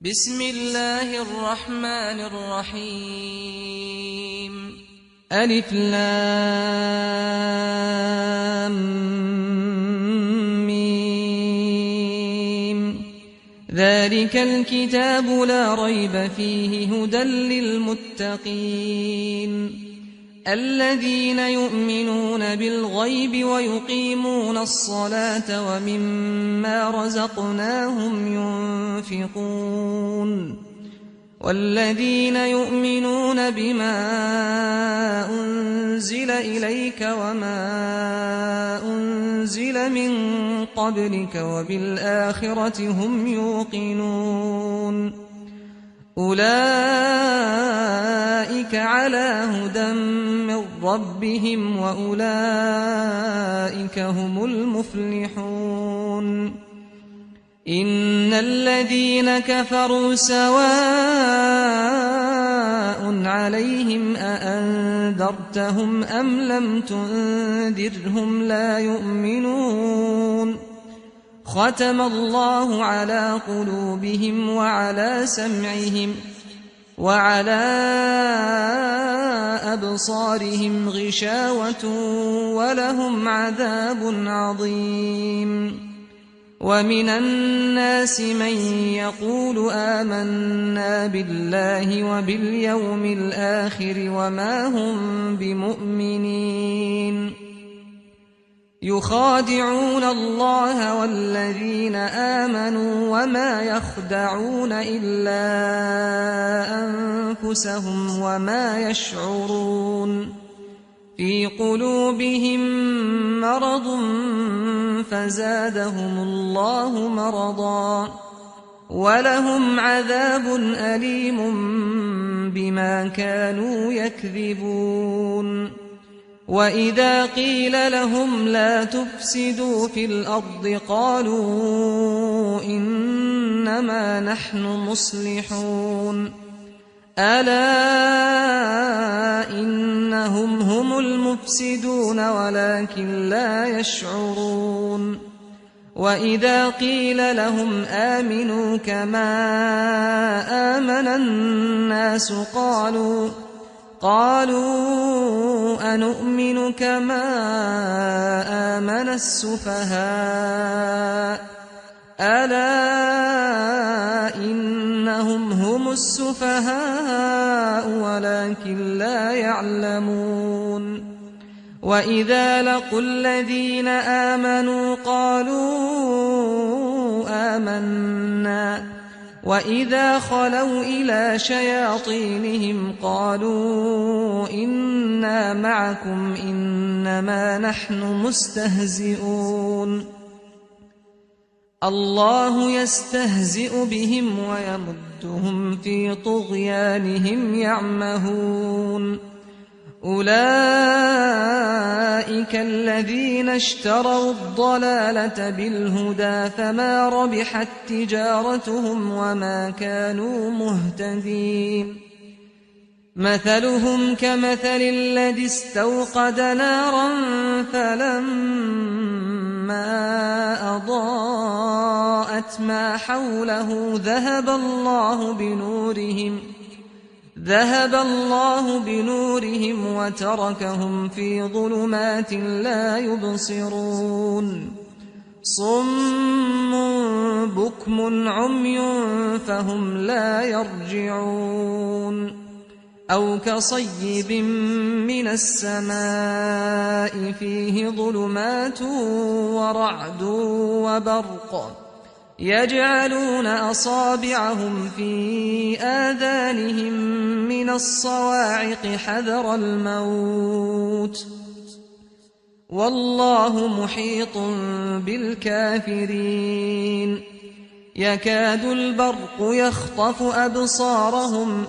بسم الله الرحمن الرحيم ألف لام ميم. ذلك الكتاب لا ريب فيه هدى للمتقين الذين يؤمنون بالغيب ويقيمون الصلاة ومما رزقناهم ينفقون والذين يؤمنون بما أنزل إليك وما أنزل من قبلك وبالآخرة هم يوقنون أولئك على هدى من ربهم وأولئك هم المفلحون إن الذين كفروا سواء عليهم أأنذرتهم أم لم تنذرهم لا يؤمنون ختم الله على قلوبهم وعلى سمعهم وعلى أبصارهم غشاوة ولهم عذاب عظيم ومن الناس من يقول آمنا بالله وباليوم الآخر وما هم بمؤمنين يخادعون الله والذين آمنوا وما يخدعون إلا أنفسهم وما يشعرون في قلوبهم مرض فزادهم الله مرضا ولهم عذاب أليم بما كانوا يكذبون وإذا قيل لهم لا تفسدوا في الأرض قالوا إنما نحن مصلحون ألا إنهم هم المفسدون ولكن لا يشعرون وإذا قيل لهم آمنوا كما آمن الناس قالوا أنؤمن كما آمن السفهاء ألا إنهم هم السفهاء ولكن لا يعلمون وإذا لقوا الذين آمنوا قالوا آمنا وإذا خلوا إلى شياطينهم قالوا إنا معكم إنما نحن مستهزئون الله يستهزئ بهم ويمدهم في طغيانهم يعمهون أولئك الذين اشتروا الضلالة بالهدى فما ربحت تجارتهم وما كانوا مهتدين مثلهم كمثل الذي استوقد نارا فلما أضاءت ما حوله ذهب الله بنورهم وتركهم في ظلمات لا يبصرون صم بكم عمي فهم لا يرجعون أو كصيب من السماء فيه ظلمات ورعد وبرق يجعلون أصابعهم في آذانهم من الصواعق حذر الموت والله محيط بالكافرين يكاد البرق يخطف أبصارهم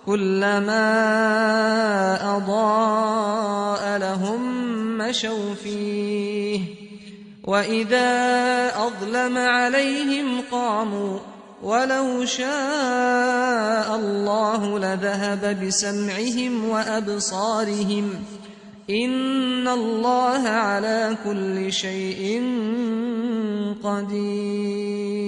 كلما أضاء لهم مشوا فيه وإذا أظلم عليهم قاموا ولو شاء الله لذهب بسمعهم وأبصارهم إن الله على كل شيء قدير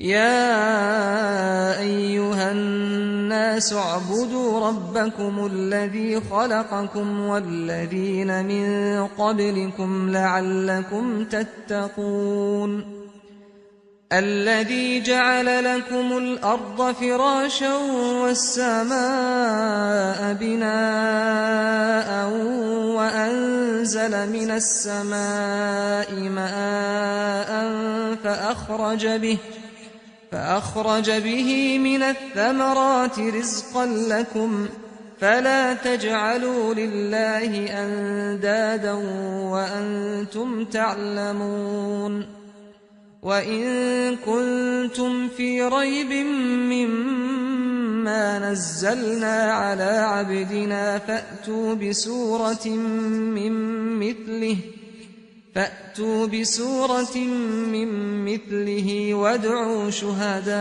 يا أيها الناس اعبدوا ربكم الذي خلقكم والذين من قبلكم لعلكم تتقون الذي جعل لكم الأرض فراشا والسماء بناء وأنزل من السماء ماء فأخرج به من الثمرات رزقا لكم فلا تجعلوا لله أندادا وأنتم تعلمون وإن كنتم في ريب مما نزلنا على عبدنا فأتوا بسورة من مثله وادعوا شهداءكم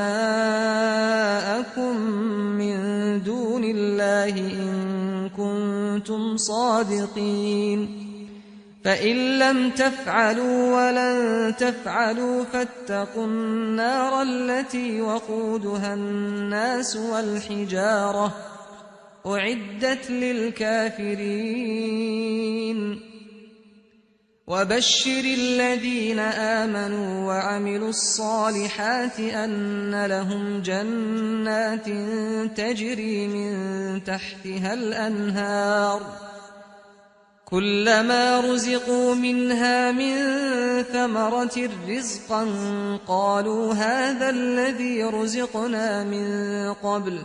من دون الله إن كنتم صادقين فإن لم تفعلوا ولن تفعلوا فاتقوا النار التي وقودها الناس والحجارة أعدت للكافرين وبشر الذين آمنوا وعملوا الصالحات أن لهم جنات تجري من تحتها الأنهار كلما رزقوا منها من ثمرة رزقا قالوا هذا الذي رزقنا من قبل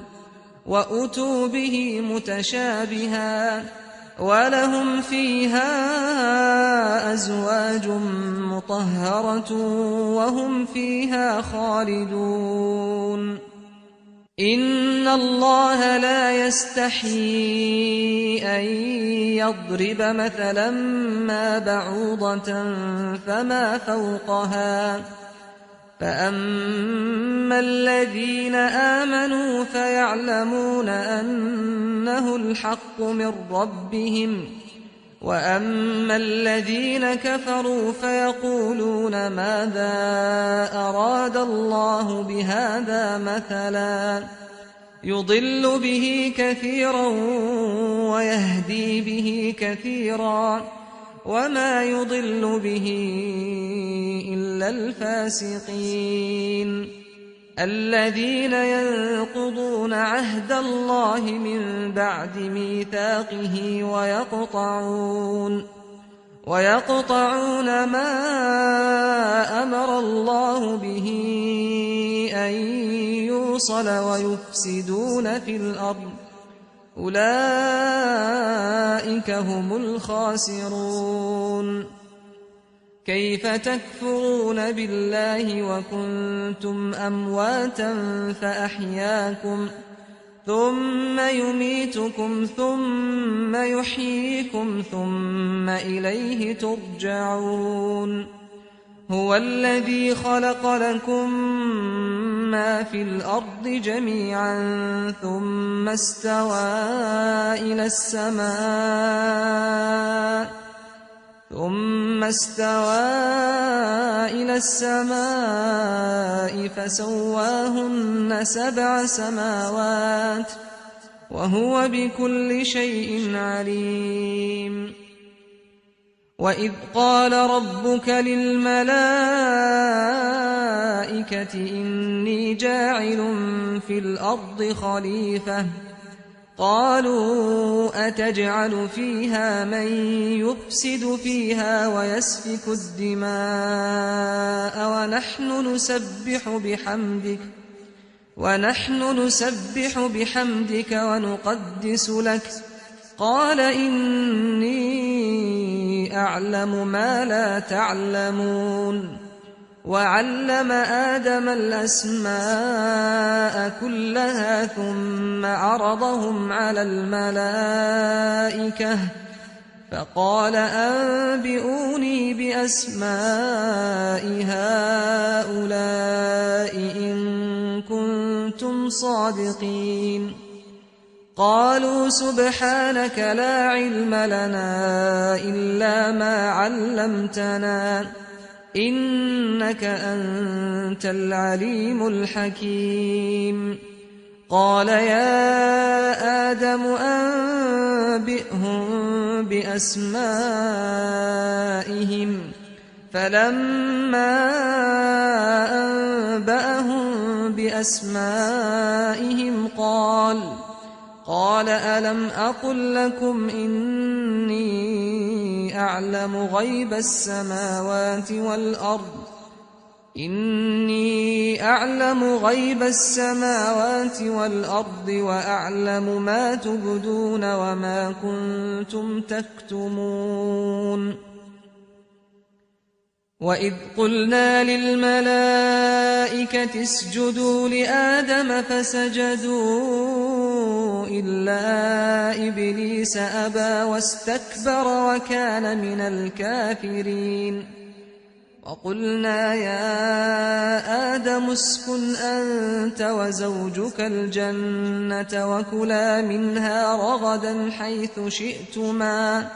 وأتوا به متشابها ولهم فيها أزواج مطهرة وهم فيها خالدون إن الله لا يستحيي أن يضرب مثلا ما بعوضة فما فوقها فأما الذين آمنوا فيعلمون أنه الحق من ربهم وأما الذين كفروا فيقولون ماذا أراد الله بهذا مثلا يضل به كثيرا ويهدي به كثيرا وما يضل به إلا الفاسقين الذين ينقضون عهد الله من بعد ميثاقه ويقطعون ما أمر الله به أن يوصل ويفسدون في الأرض أولئك هم الخاسرون كيف تكفرون بالله وكنتم أمواتا فأحياكم ثم يميتكم ثم يحييكم ثم إليه ترجعون هو الذي خلق لكم ما في الأرض جميعا ثم استوى إلى السماء فسواهن 7 سماوات وهو بكل شيء عليم وإذ قال ربك للملائكة إني جاعل في الأرض خليفة قالوا أتجعل فيها من يفسد فيها ويسفك الدماء ونحن نسبح بحمدك ونقدس لك قال إني أعلم ما لا تعلمون وعلم آدم الأسماء كلها ثم عرضهم على الملائكة فقال أنبئوني بأسماء هؤلاء إن كنتم صادقين قالوا سبحانك لا علم لنا إلا ما علمتنا إنك أنت العليم الحكيم قال يا آدم أنبئهم بأسمائهم فلما أنبأهم بأسمائهم قال ألم أقل لكم إني أعلم غيب السماوات والأرض وأعلم ما تبدون وما كنتم تكتمون وإذ قلنا للملائكة اسجدوا لآدم فسجدوا إلا إبليس أبى واستكبر وكان من الكافرين وقلنا يا آدم اسكن أنت وزوجك الجنة وكلا منها رغدا حيث شئتما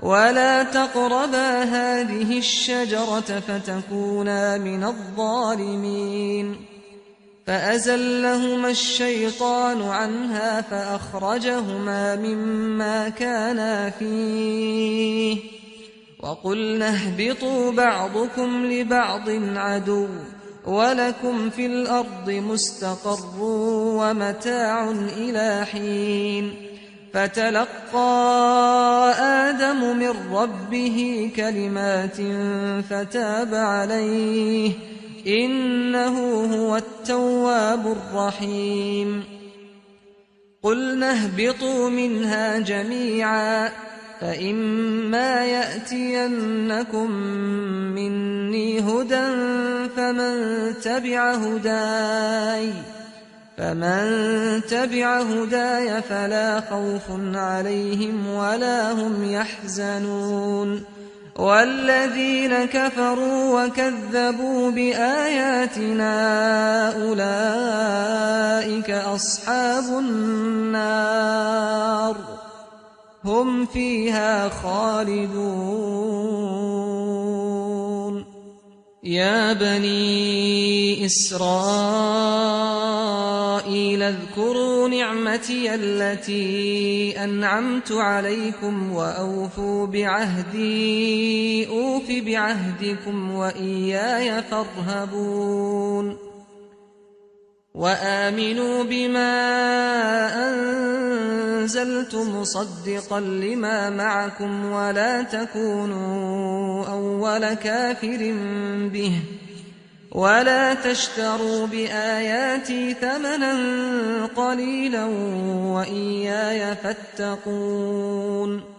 ولا تقربا هذه الشجرة فتكونا من الظالمين فأزلهما الشيطان عنها فأخرجهما مما كانا فيه وقلنا اهبطوا بعضكم لبعض عدو ولكم في الأرض مستقر ومتاع إلى حين فتلقى آدم من ربه كلمات فتاب عليه إنه هو التواب الرحيم قلنا اهبطوا منها جميعا فإما يأتينكم مني هدى فمن تبع هداي فلا خوف عليهم ولا هم يحزنون والذين كفروا وكذبوا بآياتنا أولئك أصحاب النار هم فيها خالدون يا بني إسرائيل اذكروا نعمتي التي أنعمت عليكم وأوفوا بعهدي أوف بعهدكم وإياي فارهبون وآمنوا بما أنزلت مصدقا لما معكم ولا تكونوا أول كافر به ولا تشتروا بآياتي ثمنا قليلا وإياي فاتقون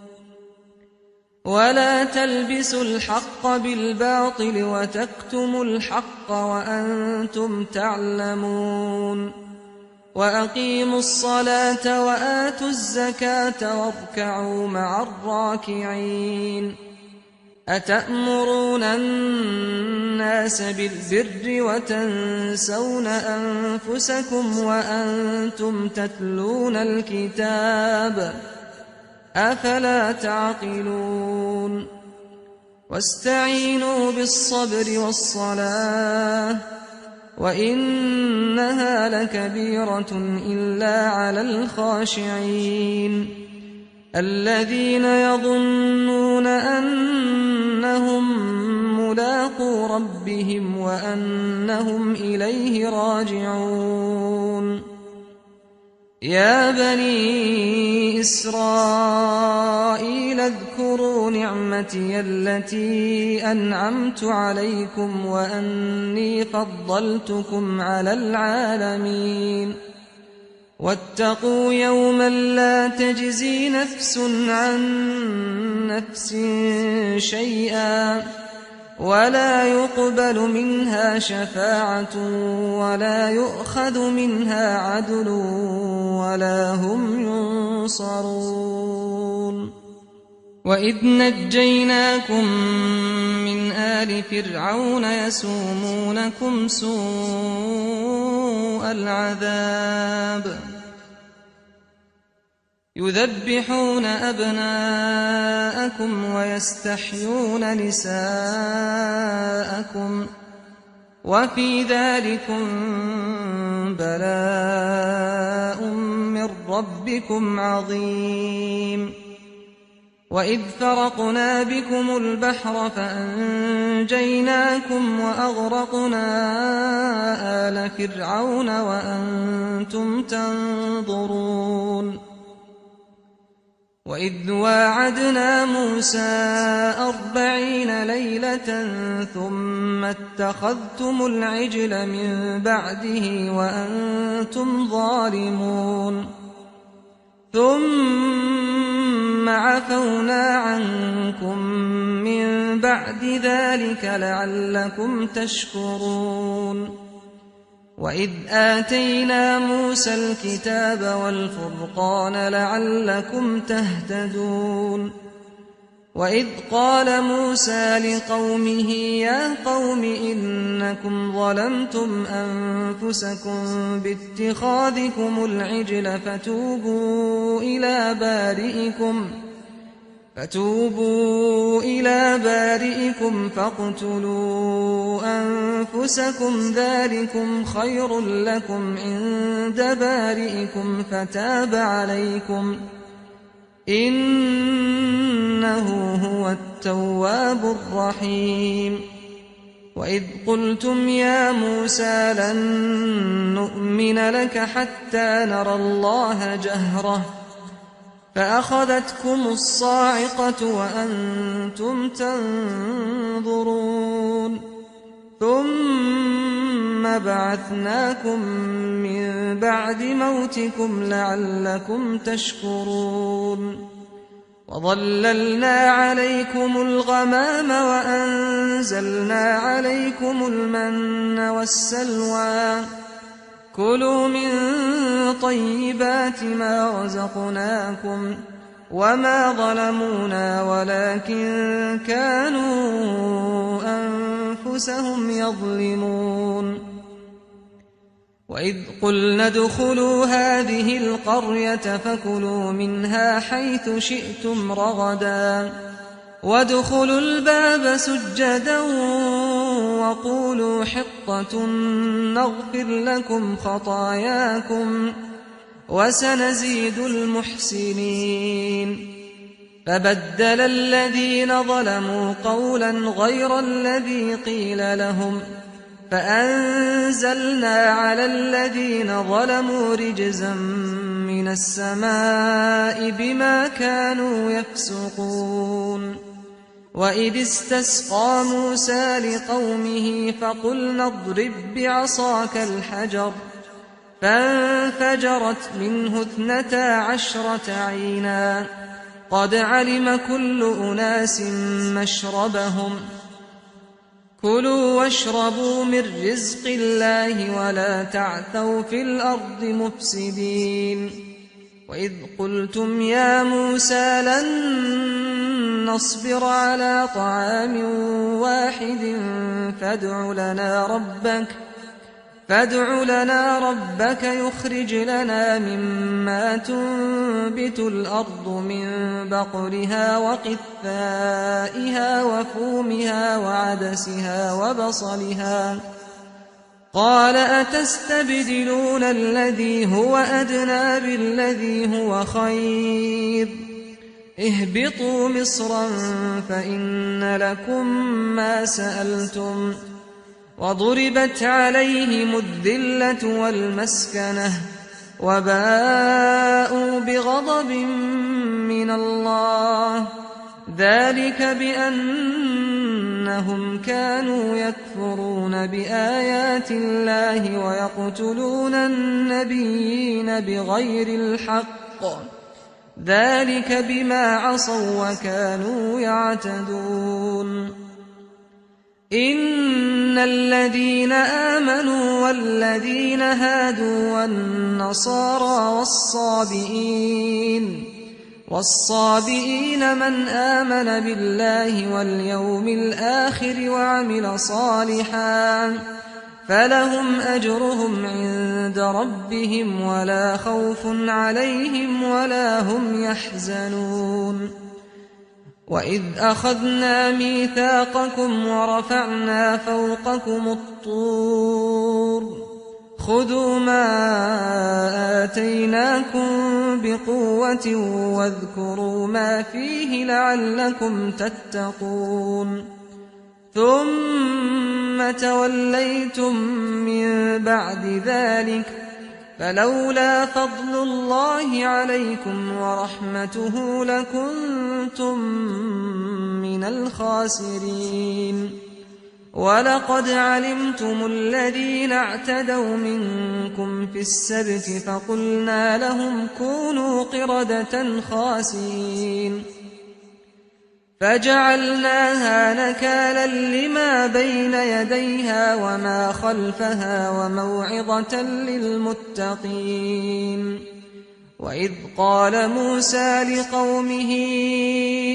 ولا تلبسوا الحق بالباطل وتكتموا الحق وأنتم تعلمون وأقيموا الصلاة وآتوا الزكاة واركعوا مع الراكعين أتأمرون الناس بالبر وتنسون أنفسكم وأنتم تتلون الكتاب أفلا تعقلون واستعينوا بالصبر والصلاة وإنها لكبيرة إلا على الخاشعين الذين يظنون أنهم ملاقو ربهم وأنهم إليه راجعون يا بني إسرائيل اذكروا نعمتي التي أنعمت عليكم وأني فضلتكم على العالمين واتقوا يوما لا تجزي نفس عن نفس شيئا ولا يقبل منها شفاعة ولا يؤخذ منها عدل ولا هم ينصرون وإذ نجيناكم من آل فرعون يسومونكم سوء العذاب يذبحون أبناءكم ويستحيون نساءكم وفي ذلكم بلاء من ربكم عظيم وإذ فرقنا بكم البحر فأنجيناكم وأغرقنا آل فرعون وأنتم تنظرون وإذ واعدنا موسى 40 ليلة ثم اتخذتم العجل من بعده وأنتم ظالمون ثم عفونا عنكم من بعد ذلك لعلكم تشكرون وإذ آتينا موسى الكتاب والفرقان لعلكم تهتدون وإذ قال موسى لقومه يا قوم إنكم ظلمتم أنفسكم باتخاذكم العجل فتوبوا إلى بارئكم فاقتلوا أنفسكم ذلكم خير لكم عند بارئكم فتاب عليكم إنه هو التواب الرحيم وإذ قلتم يا موسى لن نؤمن لك حتى نرى الله جهرة فأخذتكم الصاعقة وأنتم تنظرون ثم بعثناكم من بعد موتكم لعلكم تشكرون وظللنا عليكم الغمام وأنزلنا عليكم المن والسلوى كلوا من طيبات ما رزقناكم وما ظلمونا ولكن كانوا أنفسهم يظلمون وإذ قلنا ادخلوا هذه القرية فكلوا منها حيث شئتم رغدا وادخلوا الباب سجدا وقولوا حطة نغفر لكم خطاياكم وسنزيد المحسنين فبدل الذين ظلموا قولا غير الذي قيل لهم فأنزلنا على الذين ظلموا رجزا من السماء بما كانوا يفسقون وإذ استسقى موسى لقومه فقلنا اضرب بعصاك الحجر فانفجرت منه 12 عينا قد علم كل أناس مشربهم كلوا واشربوا من رزق الله ولا تعثوا في الأرض مفسدين وإذ قلتم يا موسى لن نصبر على طعام واحد فادع لنا ربك يخرج لنا مما تنبت الأرض من بقلها وقثائها وفومها وعدسها وبصلها قال أتستبدلون الذي هو أدنى بالذي هو خير اهبطوا مصرا فإن لكم ما سألتم وضربت عليهم الذلة والمسكنة وباءوا بغضب من الله ذلك بأنهم كانوا يكفرون بآيات الله ويقتلون النبيين بغير الحق ذلك بما عصوا وكانوا يعتدون إن الذين آمنوا والذين هادوا والنصارى والصابئين من آمن بالله واليوم الآخر وعمل صالحا فلهم أجرهم عند ربهم ولا خوف عليهم ولا هم يحزنون وإذ أخذنا ميثاقكم ورفعنا فوقكم الطور خذوا ما آتيناكم بقوة واذكروا ما فيه لعلكم تتقون ثم توليتم من بعد ذلك فلولا فضل الله عليكم ورحمته لكنتم من الخاسرين ولقد علمتم الذين اعتدوا منكم في السبت فقلنا لهم كونوا قردة خاسئين فجعلناها نكالا لما بين يديها وما خلفها وموعظة للمتقين وإذ قال موسى لقومه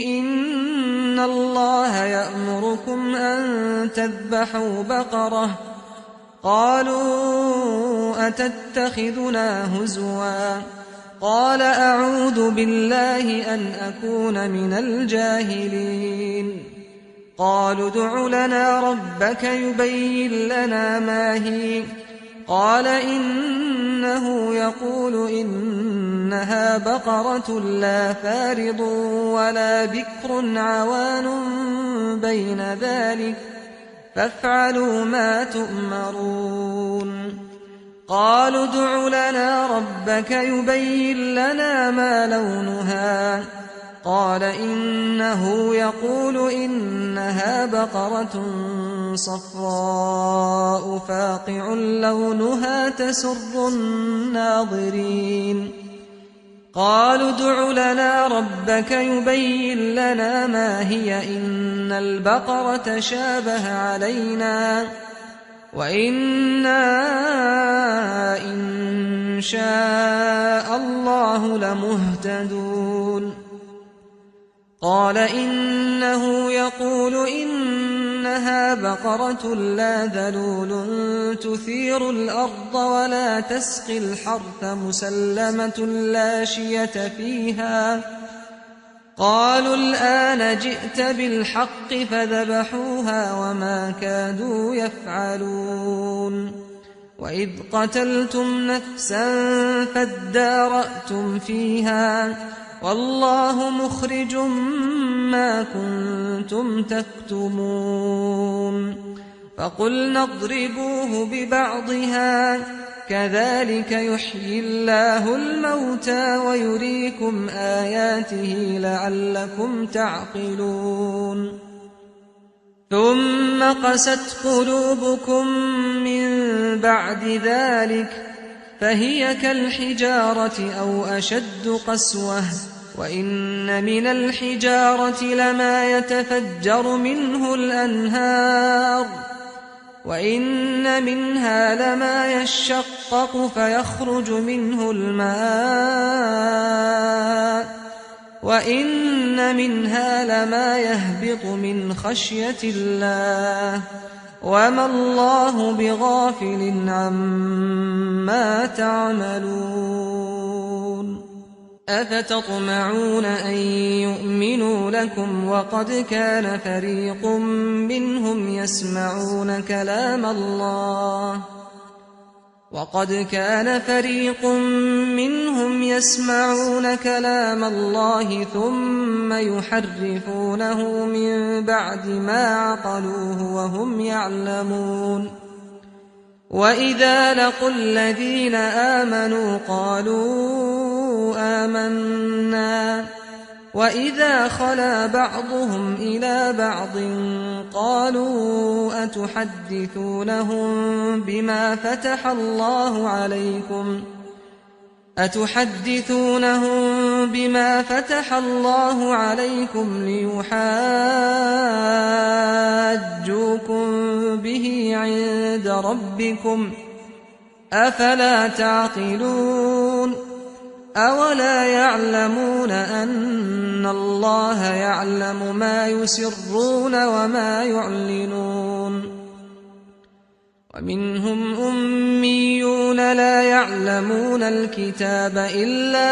إن الله يأمركم أن تذبحوا بقرة قالوا أتتخذنا هزوا قال أعوذ بالله أن أكون من الجاهلين قالوا ادع لنا ربك يبين لنا ما هي قال إنه يقول إنها بقرة لا فارض ولا بكر عوان بين ذلك فافعلوا ما تؤمرون قالوا ادع لنا ربك يبين لنا ما لونها قال إنه يقول إنها بقرة صفراء فاقع لونها تسر الناظرين قالوا ادع لنا ربك يبين لنا ما هي إن البقرة شابه علينا وإنا إن شاء الله لمهتدون قال إنه يقول إنها بقرة لا ذلول تثير الأرض ولا تسقي الحرث مسلمة لا شية فيها قالوا الآن جئت بالحق فذبحوها وما كادوا يفعلون وإذ قتلتم نفسا فادارأتم فيها والله مخرج ما كنتم تكتمون فقلنا اضربوه ببعضها كذلك يحيي الله الموتى ويريكم آياته لعلكم تعقلون ثم قست قلوبكم من بعد ذلك فهي كالحجارة أو أشد قسوة وإن من الحجارة لما يتفجر منه الأنهار وإن منها لما يشقق فيخرج منه الماء وإن منها لما يهبط من خشية الله وما الله بغافل عما تعملون أفتطمعون أن يؤمنوا لكم وقد كان فريق منهم يسمعون كلام الله ثم يحرفونه من بعد ما عقلوه وهم يعلمون وإذا لقوا الذين آمنوا قالوا آمنا وإذا خلا بعضهم إلى بعض قالوا أتحدثونهم بما فتح الله عليكم ليحاجوكم به عند ربكم أفلا تعقلون أولا يعلمون أن الله يعلم ما يسرون وما يعلنون ومنهم أميون لا يعلمون الكتاب إلا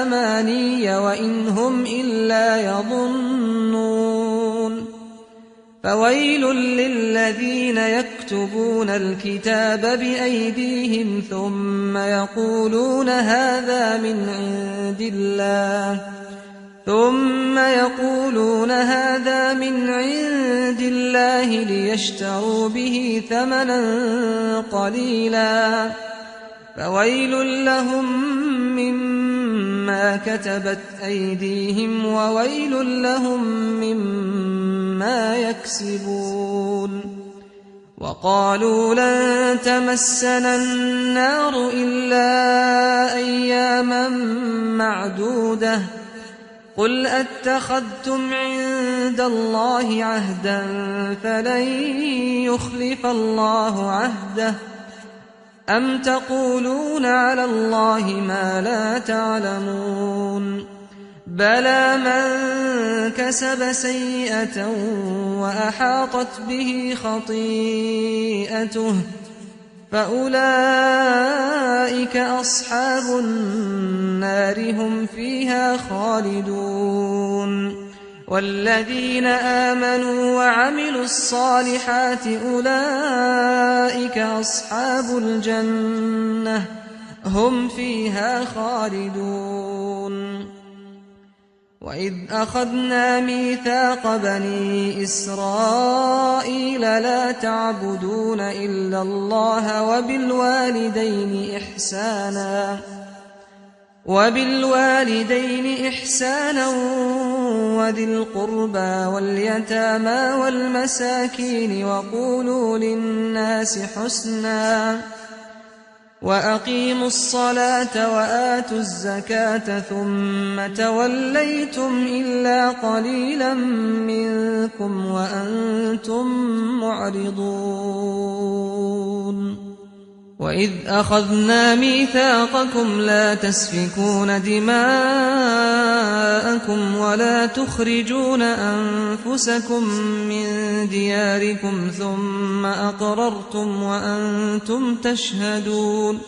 أماني وإن هم إلا يظنون فويل للذين يكتبون الكتاب بأيديهم ثم يقولون هذا من عند الله ليشتروا به ثمنا قليلا فويل لهم مما كتبت أيديهم وويل لهم مما يكسبون وقالوا لن تمسنا النار إلا أياما معدودة قل أتخذتم عند الله عهدا فلن يخلف الله عهده أم تقولون على الله ما لا تعلمون بلى من كسب سيئة وأحاطت به خطيئته فأولئك أصحاب النار هم فيها خالدون والذين آمنوا وعملوا الصالحات أولئك أصحاب الجنة هم فيها خالدون وإذ أخذنا ميثاق بني إسرائيل لا تعبدون إلا الله وبالوالدين إحسانا وذي القربى واليتامى والمساكين وقولوا للناس حسنا وأقيموا الصلاة وآتوا الزكاة ثم توليتم إلا قليلا منكم وأنتم معرضون وإذ أخذنا ميثاقكم لا تسفكون دماءكم ولا تخرجون أنفسكم من دياركم ثم أقررتم وأنتم تشهدون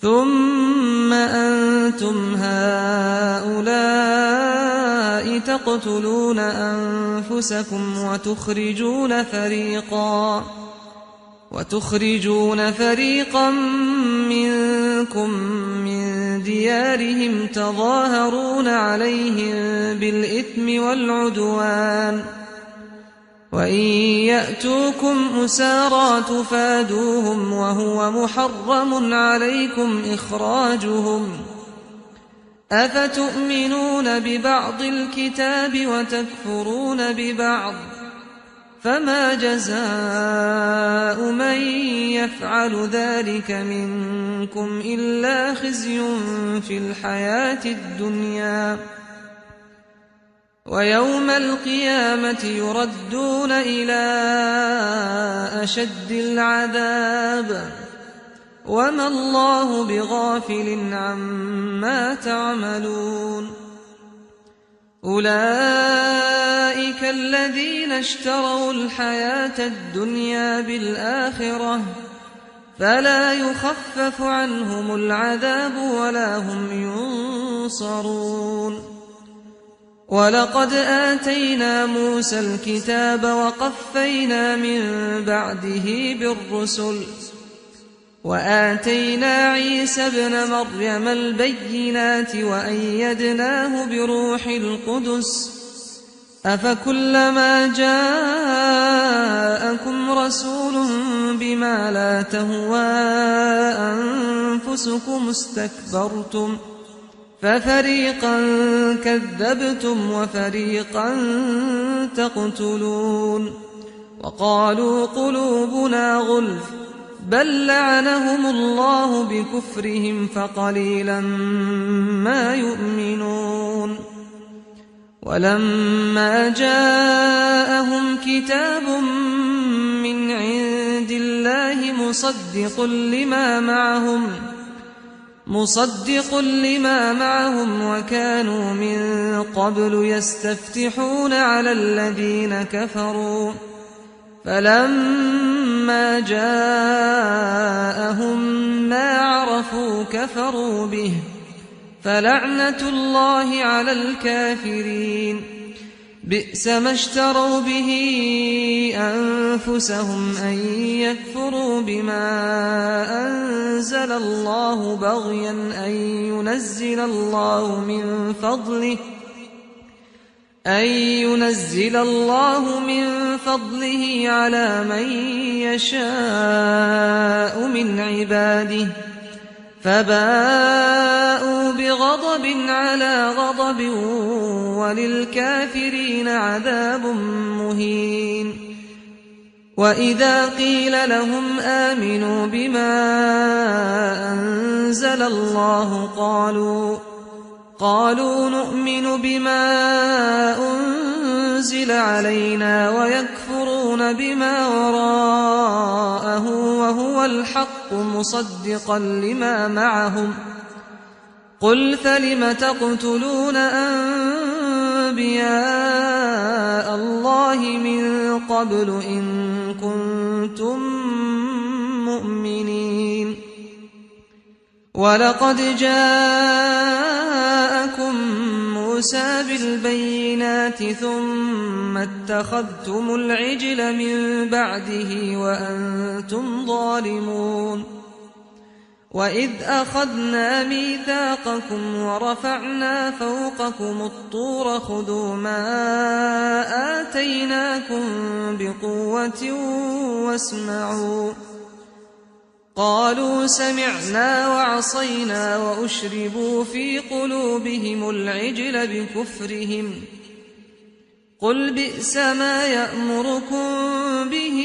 ثم أنتم هؤلاء تقتلون أنفسكم وتخرجون فريقا منكم من ديارهم تظاهرون عليهم بالإثم والعدوان وإن يأتوكم أسارى تفادوهم وهو محرم عليكم إخراجهم أفتؤمنون ببعض الكتاب وتكفرون ببعض فما جزاء من يفعل ذلك منكم إلا خزي في الحياة الدنيا ويوم القيامة يردون إلى أشد العذاب وما الله بغافل عما تعملون أولئك الذين اشتروا الحياة الدنيا بالآخرة فلا يخفف عنهم العذاب ولا هم ينصرون ولقد آتينا موسى الكتاب وقفينا من بعده بالرسل وآتينا عيسى ابن مريم البينات وأيدناه بروح القدس أفكلما جاءكم رسول بما لا تهوى أنفسكم استكبرتم ففريقا كذبتم وفريقا تقتلون وقالوا قلوبنا غلف بل لعنهم الله بكفرهم فقليلا ما يؤمنون ولما جاءهم كتاب من عند الله مصدق لما معهم وكانوا من قبل يستفتحون على الذين كفروا فلما جاءهم ما عرفوا كفروا به فلعنة الله على الكافرين بئس ما اشتروا به أنفسهم أن يكفروا بما أنزل الله بغيا أن ينزل الله من فضله على من يشاء من عباده فباءوا بغضب على غضب وللكافرين عذاب مهين وإذا قيل لهم آمنوا بما أنزل الله قالوا نؤمن بما أنزل علينا ويكفرون بما وراءه وهو الحق مصدقا لما معهم قل فلم تقتلون أنبياء الله من قبل إن كنتم مؤمنين ولقد جاءكم موسى بالبينات ثم اتخذتم العجل من بعده وأنتم ظالمون وإذ أخذنا ميثاقكم ورفعنا فوقكم الطور خذوا ما آتيناكم بقوة واسمعوا قالوا سمعنا وعصينا وأشربوا في قلوبهم العجل بكفرهم قل بئس ما يأمركم به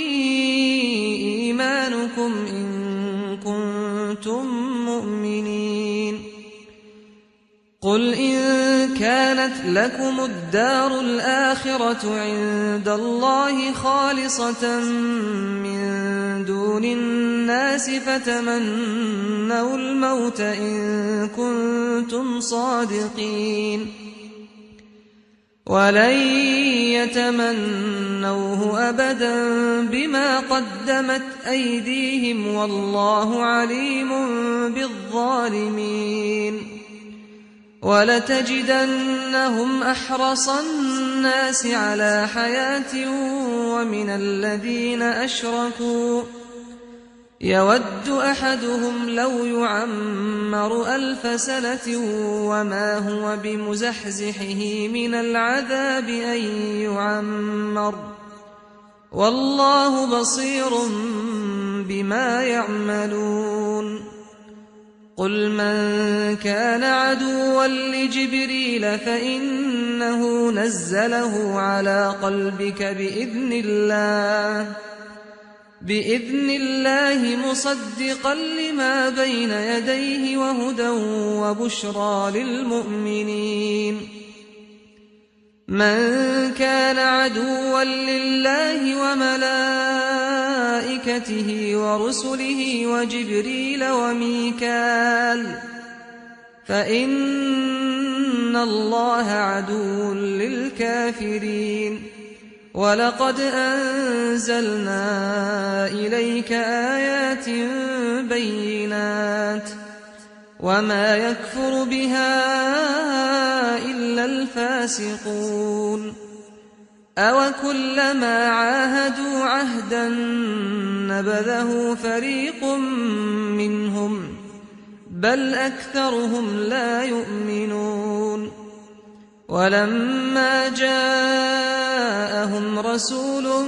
إيمانكم إن كنتم مؤمنين قل إن كانت لكم الدار الآخرة عند الله خالصة من دون الناس فتمنوا الموت إن كنتم صادقين ولن يتمنوه أبدا بما قدمت أيديهم والله عليم بالظالمين ولتجدنهم أحرص الناس على حياة ومن الذين أشركوا يود أحدهم لو يعمر 1000 سنة وما هو بمزحزحه من العذاب أن يعمر والله بصير بما يعملون قل من كان عدوا لجبريل فإنه نزله على قلبك بإذن الله مصدقا لما بين يديه وهدى وبشرى للمؤمنين من كان عدوا لله وملائكته ورسله وجبريل وميكال فإن الله عدو للكافرين ولقد أنزلنا إليك آيات بينات وما يكفر بها إلا الفاسقون أوكلما عاهدوا عهدا نبذه فريق منهم بل أكثرهم لا يؤمنون ولما جاءهم رسول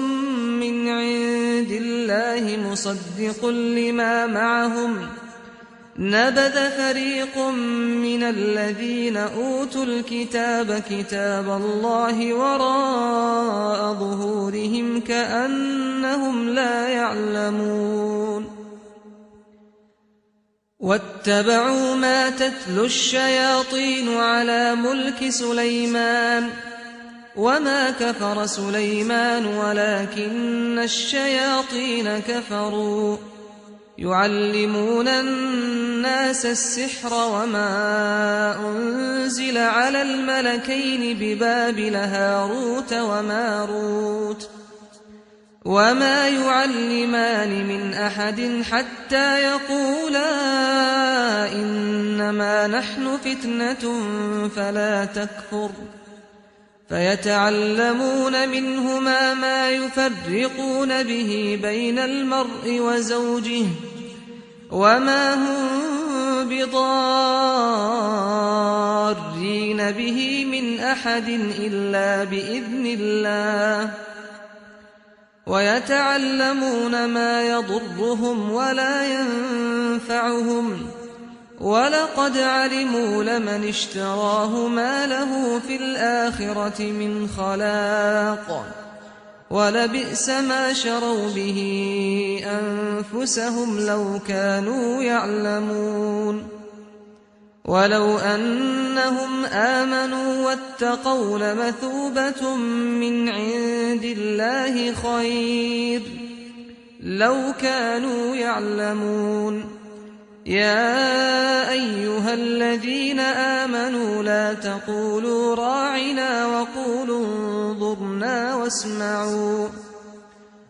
من عند الله مصدق لما معهم نبذ فريق من الذين أوتوا الكتاب كتاب الله وراء ظهورهم كأنهم لا يعلمون واتبعوا ما تتلو الشياطين على ملك سليمان وما كفر سليمان ولكن الشياطين كفروا يعلمون الناس السحر وما أنزل على الملكين ببابل هاروت وماروت وما يعلمان من أحد حتى يقولا إنما نحن فتنة فلا تكفر فيتعلمون منهما ما يفرقون به بين المرء وزوجه وما هم بضارين به من أحد إلا بإذن الله ويتعلمون ما يضرهم ولا ينفعهم ولقد علموا لمن اشتراه ما له في الآخرة من خلاق ولبئس ما شروا به أنفسهم لو كانوا يعلمون ولو أنهم آمنوا واتقوا لمثوبة من عند الله خير لو كانوا يعلمون يا أيها الذين آمنوا لا تقولوا راعنا وقولوا انظرنا واسمعوا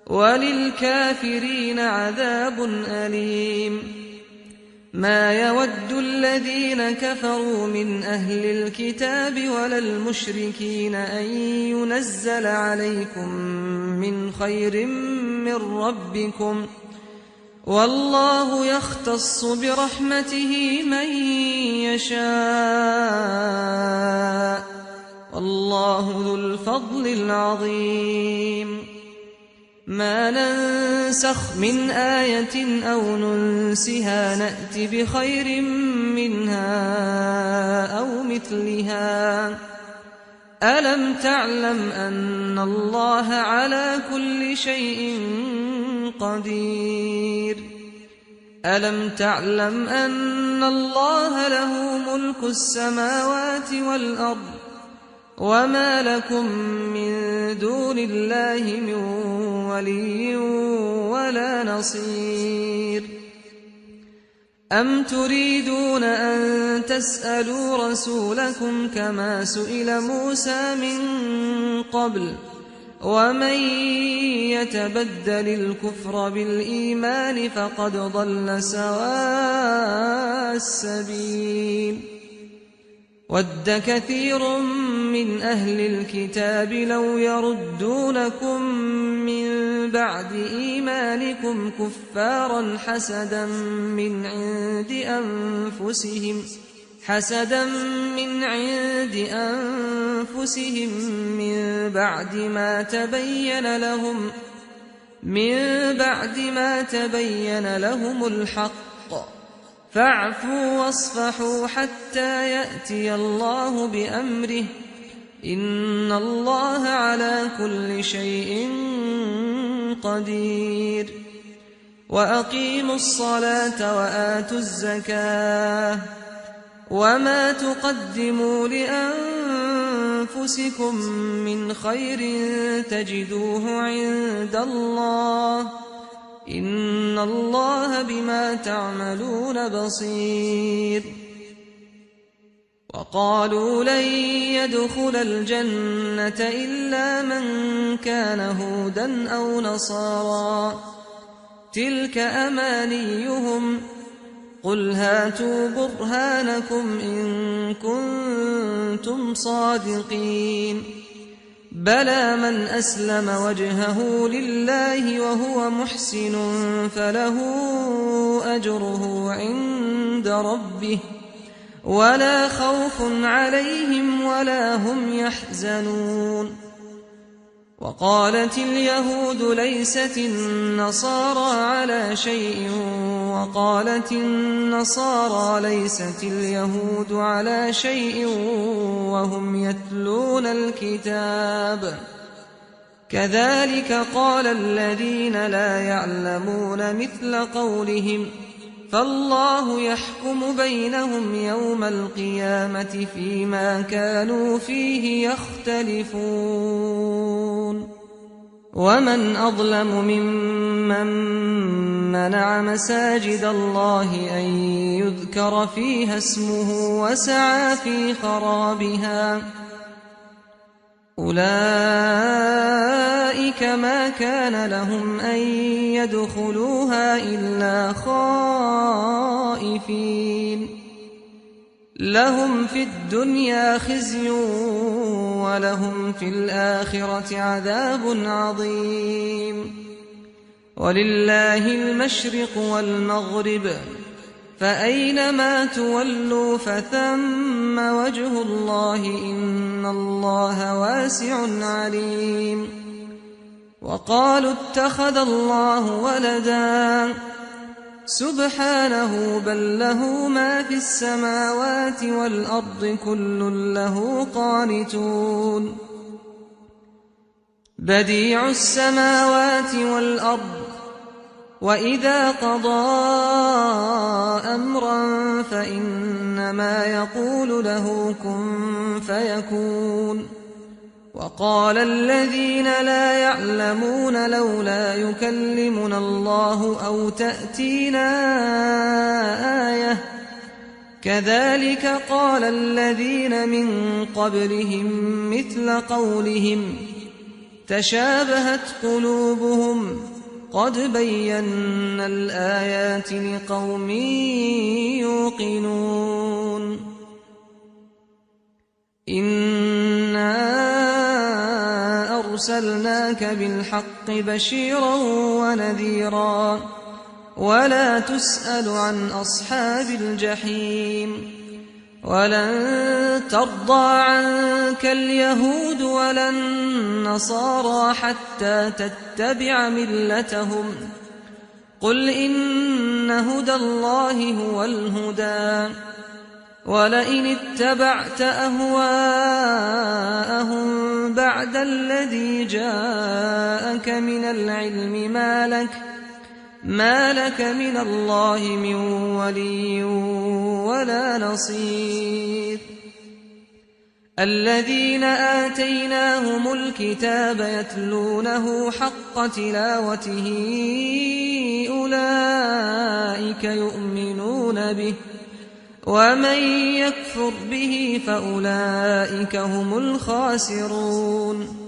وللكافرين عذاب أليم ما يود الذين كفروا من أهل الكتاب ولا المشركين أن ينزل عليكم من خير من ربكم والله يختص برحمته من يشاء والله ذو الفضل العظيم ما ننسخ من آية أو ننسها نأت بخير منها أو مثلها ألم تعلم أن الله على كل شيء قدير ألم تعلم أن الله له ملك السماوات والأرض وما لكم من دون الله من ولي ولا نصير أم تريدون أن تسألوا رسولكم كما سئل موسى من قبل ومن يتبدل الكفر بالإيمان فقد ضل سواء السبيل ود كثير من أهل الكتاب لو يردونكم من بعد إيمانكم كفارا حسدا من عند أنفسهم من بعد ما تبين لهم الحق فاعفوا واصفحوا حتى يأتي الله بأمره إن الله على كل شيء قدير وأقيموا الصلاة وآتوا الزكاة وما تقدموا لأنفسكم من خير تجدوه عند الله إن الله بما تعملون بصير وقالوا لن يدخل الجنة إلا من كان هودا أو نصارى تلك أمانيهم قل هاتوا برهانكم إن كنتم صادقين بلى من أسلم وجهه لله وهو محسن فله أجره عند ربه ولا خوف عليهم ولا هم يحزنون وقالت اليهود ليست النصارى على شيء وقالت النصارى ليست اليهود على شيء وهم يتلون الكتاب كذلك قال الذين لا يعلمون مثل قولهم فالله يحكم بينهم يوم القيامة فيما كانوا فيه يختلفون ومن أظلم ممن منع مساجد الله أن يذكر فيها اسمه وسعى في خرابها أولئك ما كان لهم أن يدخلوها إلا خائفين لهم في الدنيا خزي ولهم في الآخرة عذاب عظيم ولله المشرق والمغرب فأينما تولوا فثم وجه الله إن الله واسع عليم وقالوا اتخذ الله ولدا سبحانه بل له ما في السماوات والأرض كل له قانتون بديع السماوات والأرض وإذا قضى أمرا فإنما يقول له كن فيكون وقال الذين لا يعلمون لولا يكلمنا الله أو تأتينا آية كذلك قال الذين من قبلهم مثل قولهم تشابهت قلوبهم قد بينا الآيات لقوم يوقنون إنا أرسلناك بالحق بشيرا ونذيرا ولا تسأل عن أصحاب الجحيم ولن ترضى عنك اليهود ولا النصارى حتى تتبع ملتهم قل إن هدى الله هو الهدى ولئن اتبعت أهواءهم بعد الذي جاءك من العلم ما لك من الله من ولي ولا نصير الذين آتيناهم الكتاب يتلونه حق تلاوته أولئك يؤمنون به ومن يكفر به فأولئك هم الخاسرون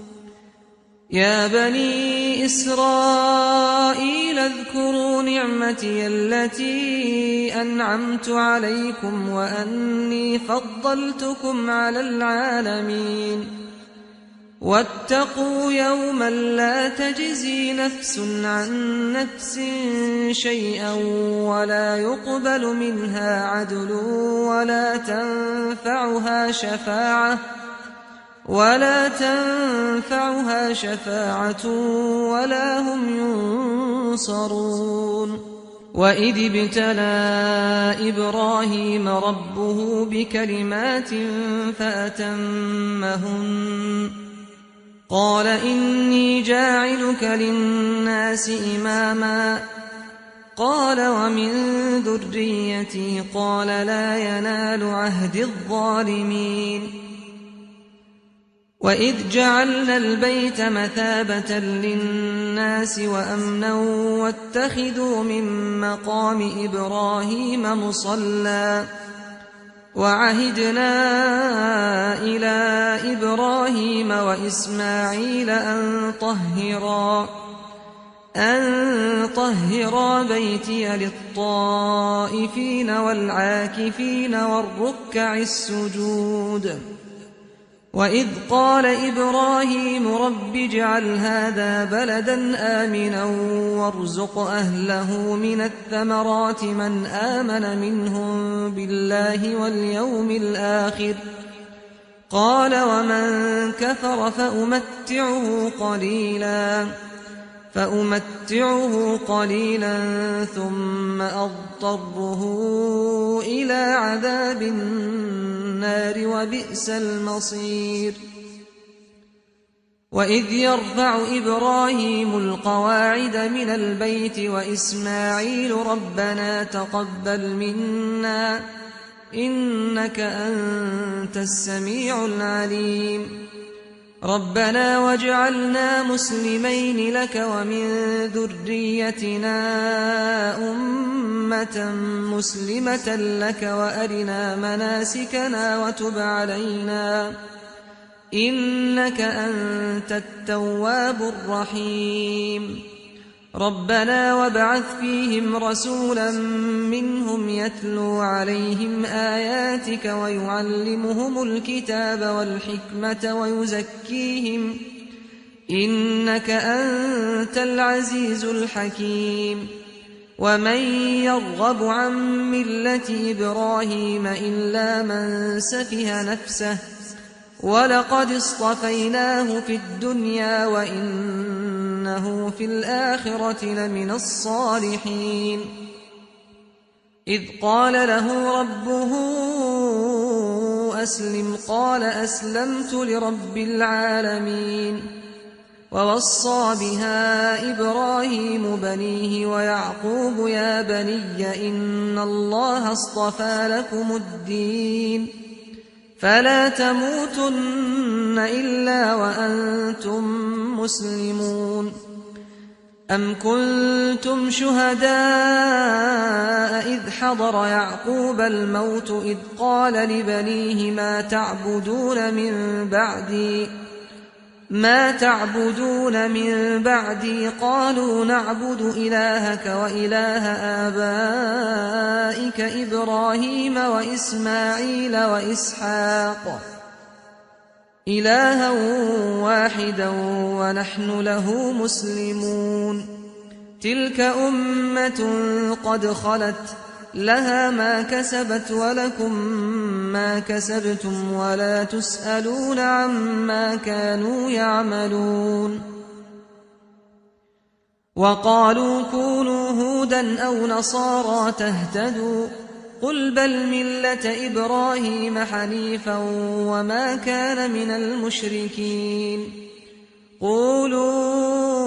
يا بني إسرائيل اذكروا نعمتي التي أنعمت عليكم وأني فضلتكم على العالمين واتقوا يوما لا تجزي نفس عن نفس شيئا ولا يقبل منها عدل ولا تنفعها شفاعة ولا هم ينصرون وإذ ابتلى إبراهيم ربه بكلمات فأتمهن قال إني جاعلك للناس إماما قال ومن ذريتي قال لا ينال عهد الظالمين وإذ جعلنا البيت مثابة للناس وأمنا واتخذوا من مقام إبراهيم مصلى وعهدنا إلى إبراهيم وإسماعيل أن طهرا بيتي للطائفين والعاكفين والركع السجود وإذ قال إبراهيم رب اجعل هذا بلدا آمنا وارزق أهله من الثمرات من آمن منهم بالله واليوم الآخر قال ومن كفر فأمتعه قليلا ثم أضطره إلى عذاب النار وبئس المصير وإذ يرفع إبراهيم القواعد من البيت وإسماعيل ربنا تقبل منا إنك أنت السميع العليم ربنا واجعلنا مسلمين لك ومن ذريتنا أمة مسلمة لك وأرنا مناسكنا إنك أنت التواب الرحيم ربنا وابعث فيهم رسولا منهم يتلو عليهم آياتك ويعلمهم الكتاب والحكمة ويزكيهم إنك أنت العزيز الحكيم ومن يرغب عن ملة إبراهيم إلا من سفه نفسه ولقد اصطفيناه في الدنيا وإنه في الآخرة لمن الصالحين إذ قال له ربه أسلم قال أسلمت لرب العالمين ووصى بها إبراهيم بنيه ويعقوب يا بني إن الله اصطفى لكم الدين فلا تموتن إلا وأنتم مسلمون أم كنتم شهداء إذ حضر يعقوب الموت إذ قال لبنيه ما تعبدون من بعدي قالوا نعبد إلهك وإله آبائك إبراهيم وإسماعيل وإسحاق إلها واحدا ونحن له مسلمون تلك أمة قد خلت لها ما كسبت ولكم ما كسبتم ولا تسألون عما كانوا يعملون وقالوا كونوا هودا أو نصارى تهتدوا قل بل ملة إبراهيم حنيفا وما كان من المشركين قولوا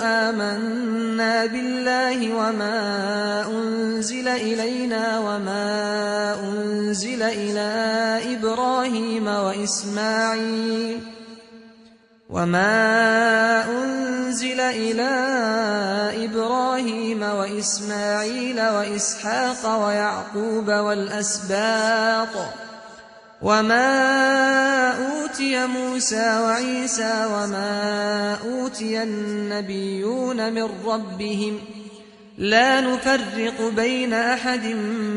آمنا بالله وما أنزل إلينا وما أنزل إلى إبراهيم وإسماعيل وإسحاق ويعقوب والأسباط وما أوتي موسى وعيسى وما أوتي النبيون من ربهم لا نفرق بين أحد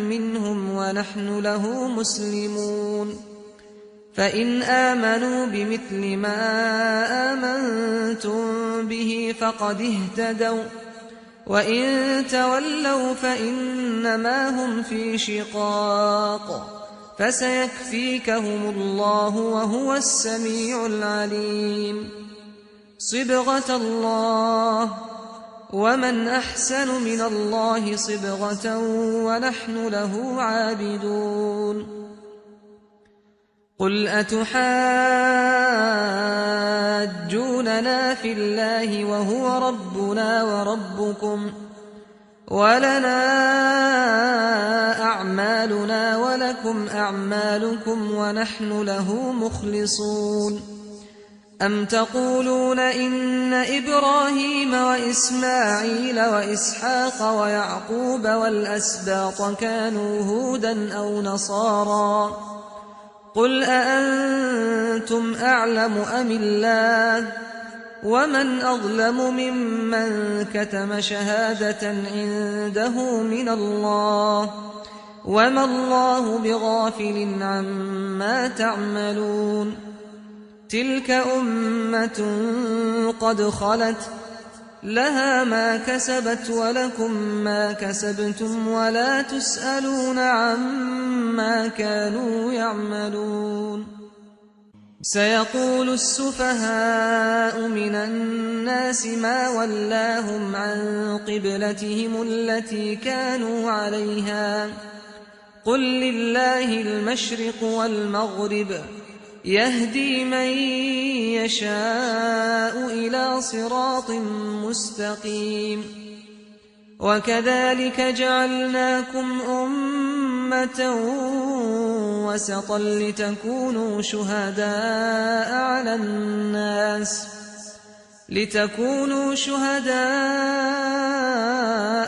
منهم ونحن له مسلمون فإن آمنوا بمثل ما آمنتم به فقد اهتدوا وإن تولوا فإنما هم في شقاق فسيكفيكهم الله وهو السميع العليم صبغة الله ومن أحسن من الله صبغة ونحن له عابدون قل أتحاجوننا في الله وهو ربنا وربكم ولنا أعمالنا ولكم أعمالكم ونحن له مخلصون أم تقولون إن إبراهيم وإسماعيل وإسحاق ويعقوب والأسباط كانوا هودا أو نصارى قل أأنتم أعلم أم الله ومن أظلم ممن كتم شهادة عنده من الله وما الله بغافل عما تعملون تلك أمة قد خلت لها ما كسبت ولكم ما كسبتم ولا تسألون عما كانوا يعملون سيقول السفهاء من الناس ما ولاهم عن قبلتهم التي كانوا عليها قل لله المشرق والمغرب يهدي من يشاء إلى صراط مستقيم وكذلك جعلناكم أمة وسطا لتكونوا شهداء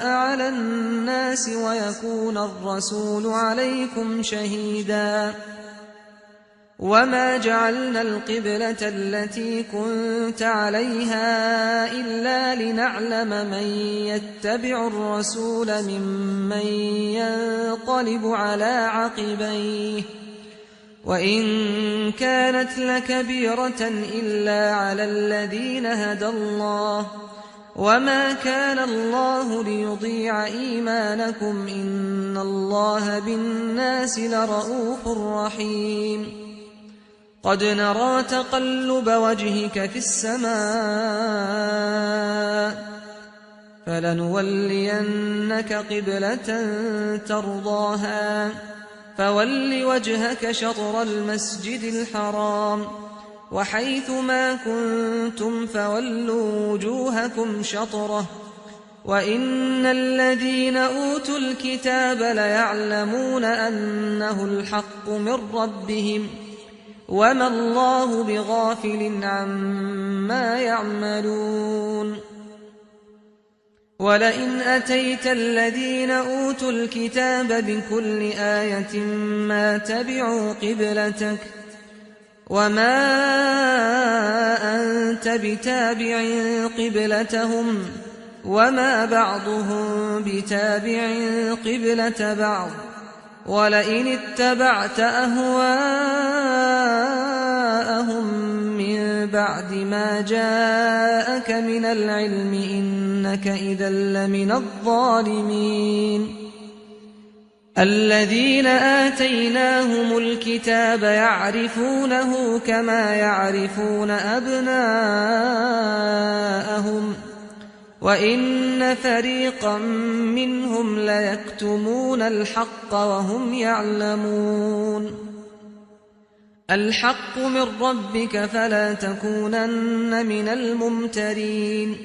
على الناس ويكون الرسول عليكم شهيدا وما جعلنا القبلة التي كنت عليها إلا لنعلم من يتبع الرسول ممن ينقلب على عقبيه وإن كانت لكبيرة إلا على الذين هدى الله وما كان الله ليضيع إيمانكم إن الله بالناس لرءوف رحيم قد نرى تقلب وجهك في السماء فلنولينك قبلة ترضاها فول وجهك شطر المسجد الحرام وحيث ما كنتم فولوا وجوهكم شطره وإن الذين أوتوا الكتاب ليعلمون أنه الحق من ربهم وما الله بغافل عما يعملون ولئن أتيت الذين أوتوا الكتاب بكل آية ما تبعوا قبلتك وما أنت بتابع قبلتهم وما بعضهم بتابع قبلة بعض ولئن اتبعت أهواءهم من بعد ما جاءك من العلم إنك إذا لمن الظالمين الذين آتيناهم الكتاب يعرفونه كما يعرفون أبناءهم وإن فريقا منهم ليكتمون الحق وهم يعلمون الحق من ربك فلا تكونن من الممترين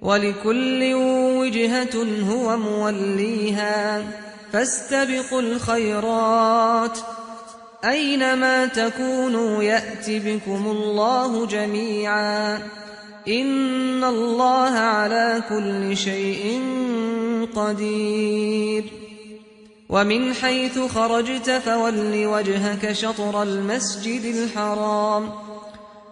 ولكل وجهة هو موليها فاستبقوا الخيرات أينما تكونوا يأت بكم الله جميعا إن الله على كل شيء قدير ومن حيث خرجت فول وجهك شطر المسجد الحرام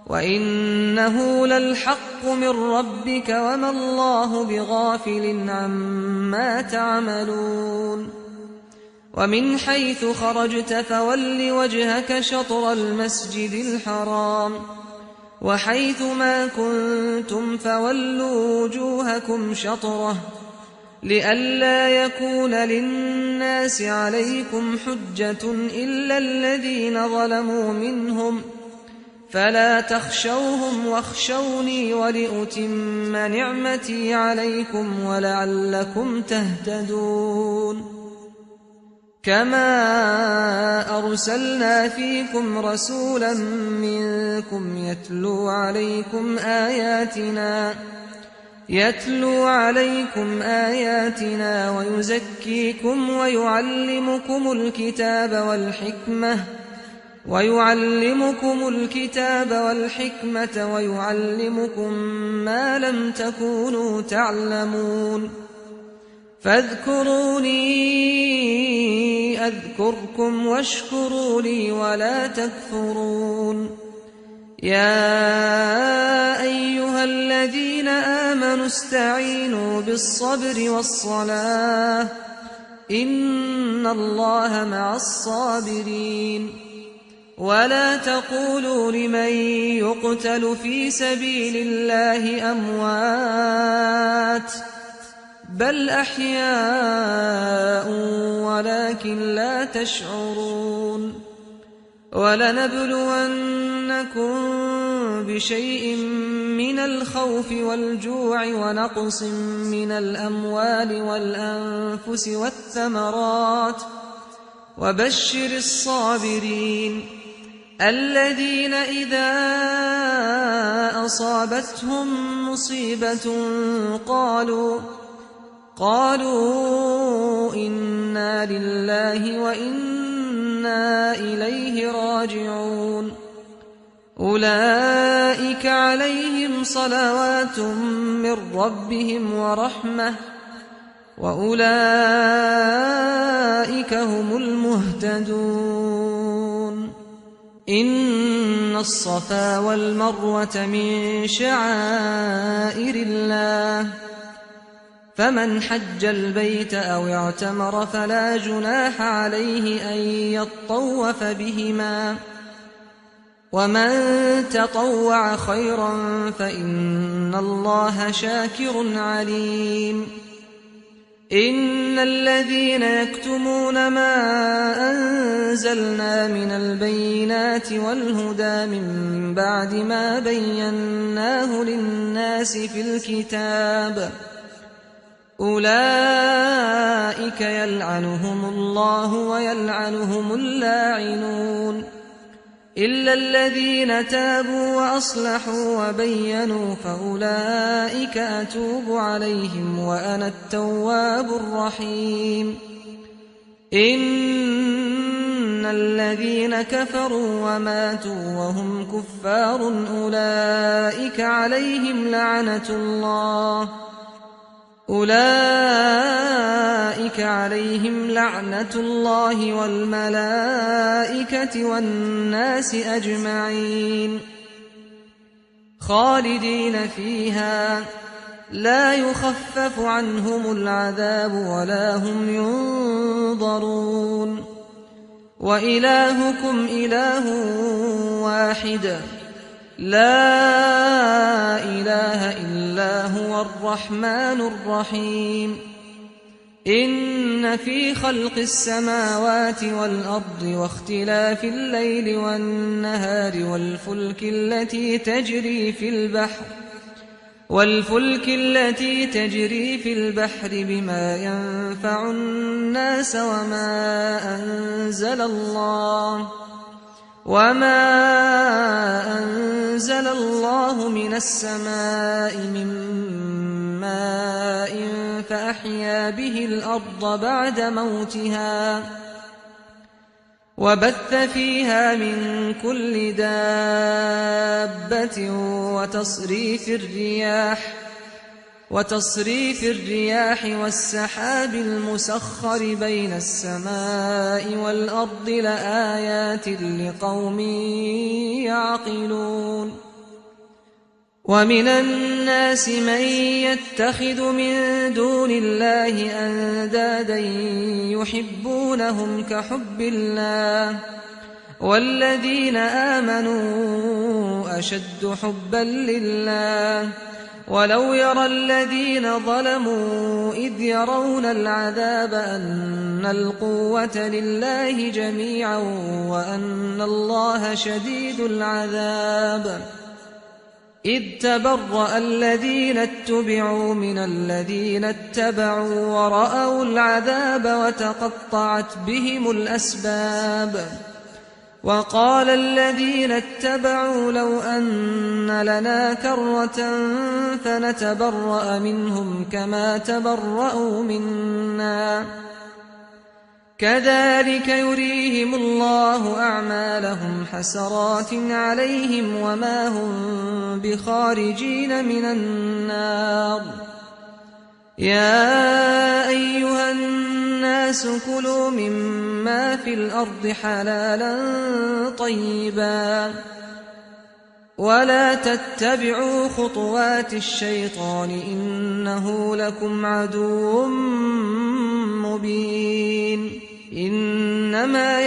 وإنه للحق من ربك وما الله بغافل عما تعملون ومن حيث خرجت فول وجهك شطر المسجد الحرام وحيث ما كنتم فولوا وجوهكم شطره لئلا يكون للناس عليكم حجة إلا الذين ظلموا منهم فلا تخشوهم واخشوني ولأتم نعمتي عليكم ولعلكم تهتدون كما أرسلنا فيكم رسولا منكم يتلو عليكم آياتنا ويزكيكم ويعلمكم الكتاب والحكمة ويعلمكم ما لم تكونوا تعلمون فاذكروني أذكركم واشكروا لي ولا تكفرون يا أيها الذين آمنوا استعينوا بالصبر والصلاة إن الله مع الصابرين ولا تقولوا لمن يقتل في سبيل الله أموات بل أحياء ولكن لا تشعرون ولنبلونكم بشيء من الخوف والجوع ونقص من الأموال والأنفس والثمرات وبشر الصابرين الذين إذا أصابتهم مصيبة قالوا إنا لله وإنا إليه راجعون أولئك عليهم صلوات من ربهم ورحمة وأولئك هم المهتدون إن الصفا والمروة من شعائر الله فمن حج البيت أو اعتمر فلا جناح عليه أن يطوف بهما ومن تطوع خيرا فإن الله شاكر عليم إن الذين يكتمون ما أنزلنا من البينات والهدى من بعد ما بيناه للناس في الكتاب أولئك يلعنهم الله ويلعنهم اللاعنون إلا الذين تابوا وأصلحوا وبينوا فأولئك أتوب عليهم وأنا التواب الرحيم إن الذين كفروا وماتوا وهم كفار أولئك عليهم لعنة الله والملائكة والناس أجمعين خالدين فيها لا يخفف عنهم العذاب ولا هم ينظرون وإلهكم إله واحد لا إله إلا هو الرحمن الرحيم إن في خلق السماوات والأرض واختلاف الليل والنهار والفلك التي تجري في البحر بما ينفع الناس وما أنزل الله من السماء من ماء فأحيا به الأرض بعد موتها وبث فيها من كل دابة وتصريف الرياح والسحاب المسخر بين السماء والأرض لآيات لقوم يعقلون ومن الناس من يتخذ من دون الله أندادا يحبونهم كحب الله والذين آمنوا أشد حبا لله ولو يرى الذين ظلموا إذ يرون العذاب أن القوة لله جميعا وأن الله شديد العذاب إذ تبرأ الذين اتبعوا من الذين اتبعوا ورأوا العذاب وتقطعت بهم الأسباب وقال الذين اتبعوا لو أن لنا كرة فنتبرأ منهم كما تبرأوا منا كذلك يريهم الله أعمالهم حسرات عليهم وما هم بخارجين من النار يا أيها الناس كلوا مما في الأرض حلالا طيبا ولا تتبعوا خطوات الشيطان إنه لكم عدو مبين إنما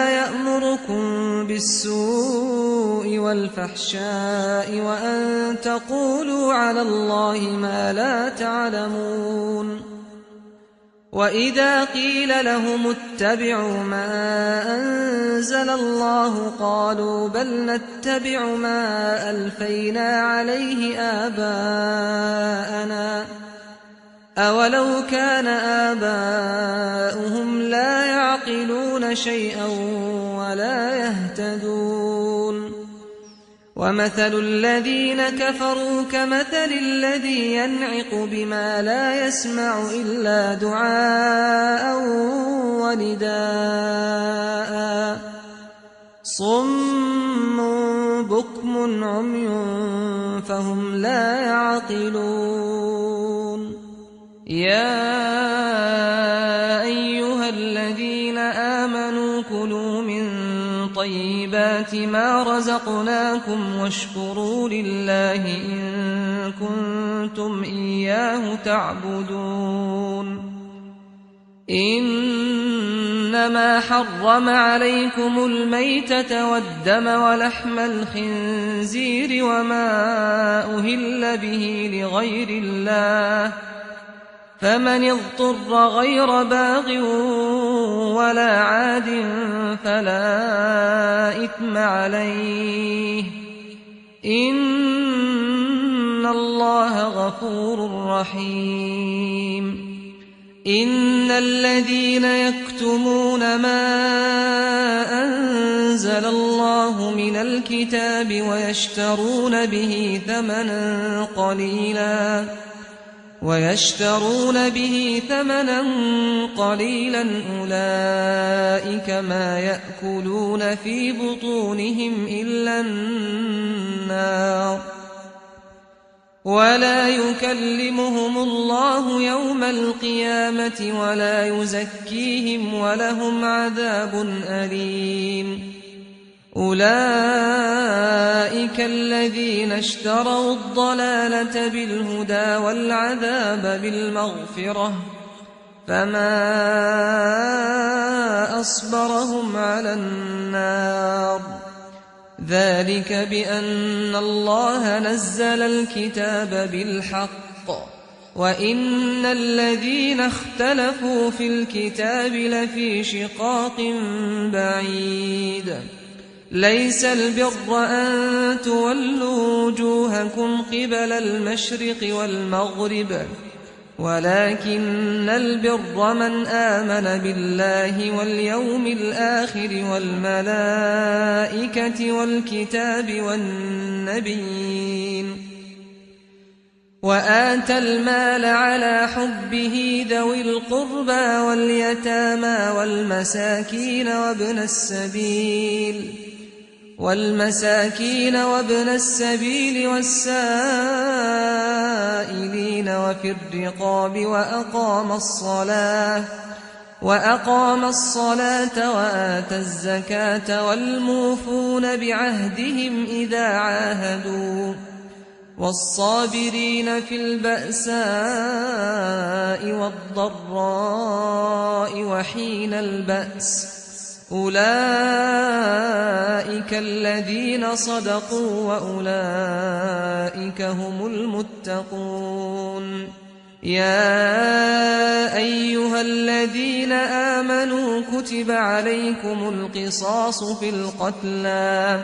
يأمركم بالسوء والفحشاء وأن تقولوا على الله ما لا تعلمون وإذا قيل لهم اتبعوا ما أنزل الله قالوا بل نتبع ما ألفينا عليه آباءنا أولو كان آباؤهم لا يعقلون شيئا ولا يهتدون ومثل الذين كفروا كمثل الذي ينعق بما لا يسمع إلا دعاء ونداء صم بكم عمي فهم لا يعقلون يا أيها الذين آمنوا كلوا من طيبات ما رزقناكم واشكروا لله إن كنتم إياه تعبدون إنما حرم عليكم الميتة والدم ولحم الخنزير وما أهل به لغير الله فمن اضطر غير باغ ولا عاد فلا إثم عليه إن الله غفور رحيم إن الذين يكتمون ما أنزل الله من الكتاب ويشترون به ثمنا قليلا أولئك ما يأكلون في بطونهم إلا النار ولا يكلمهم الله يوم القيامة ولا يزكيهم ولهم عذاب أليم أولئك الذين اشتروا الضلالة بالهدى والعذاب بالمغفرة فما أصبرهم على النار ذلك بأن الله نزل الكتاب بالحق وإن الذين اختلفوا في الكتاب لفي شقاق بعيد ليس البر أن تولوا وجوهكم قبل المشرق والمغرب ولكن البر من آمن بالله واليوم الآخر والملائكة والكتاب والنبيين وآتى المال على حبه ذوي القربى واليتامى وابن السبيل والسائلين وفي الرقاب وأقام الصلاة وآتى الزكاة والموفون بعهدهم إذا عاهدوا والصابرين في البأساء والضراء وحين البأس أولئك الذين صدقوا وأولئك هم المتقون يا أيها الذين آمنوا كتب عليكم القصاص في القتلى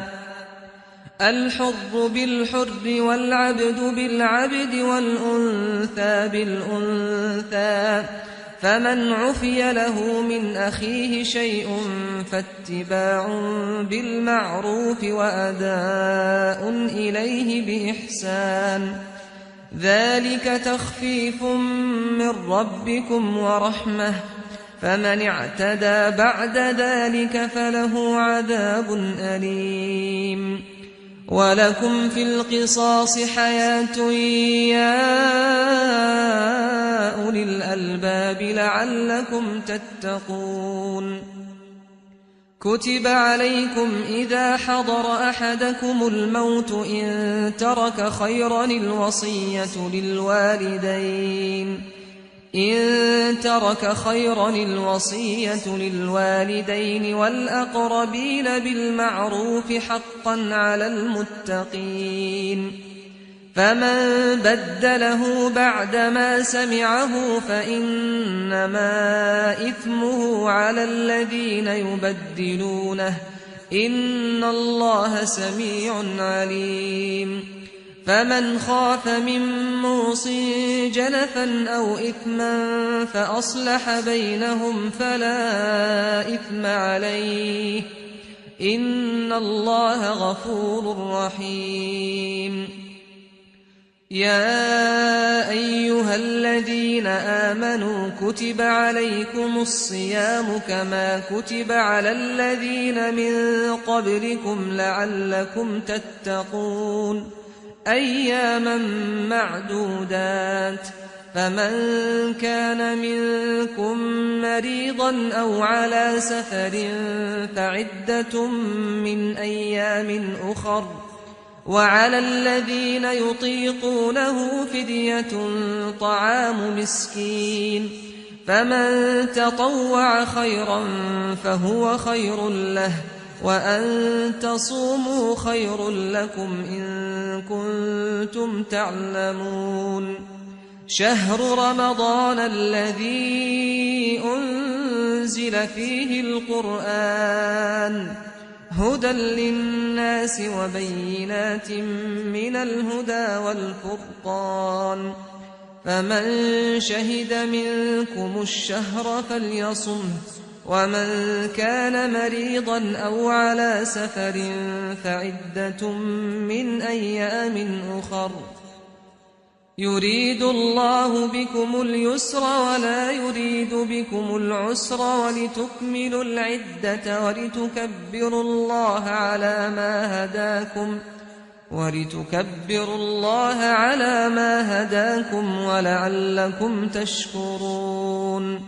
الحر بالحر والعبد بالعبد والأنثى بالأنثى فمن عفي له من أخيه شيء فاتباع بالمعروف وأداء إليه بإحسان ذلك تخفيف من ربكم ورحمة فمن اعتدى بعد ذلك فله عذاب أليم ولكم في القصاص حياة يا أولي الألباب لعلكم تتقون كتب عليكم إذا حضر أحدكم الموت إن ترك خيرا الوصية للوالدين والأقربين بالمعروف حقا على المتقين فمن بدله بعدما سمعه فإنما إثمه على الذين يبدلونه إن الله سميع عليم فمن خاف من موص جنفا أو إثما فأصلح بينهم فلا إثم عليه إن الله غفور رحيم يا أيها الذين آمنوا كتب عليكم الصيام كما كتب على الذين من قبلكم لعلكم تتقون أياما معدودات فمن كان منكم مريضا أو على سفر فعدة من أيام أخر وعلى الذين يطيقونه فدية طعام مسكين فمن تطوع خيرا فهو خير له وأن تصوموا خير لكم إن كنتم تعلمون شهر رمضان الذي أنزل فيه القرآن هدى للناس وبينات من الهدى والفرقان فمن شهد منكم الشهر فليصمه ومن كان مريضا أو على سفر فعدة من أيام أخر يريد الله بكم اليسر ولا يريد بكم العسر ولتكملوا العدة ولتكبروا الله على ما هداكم ولعلكم تشكرون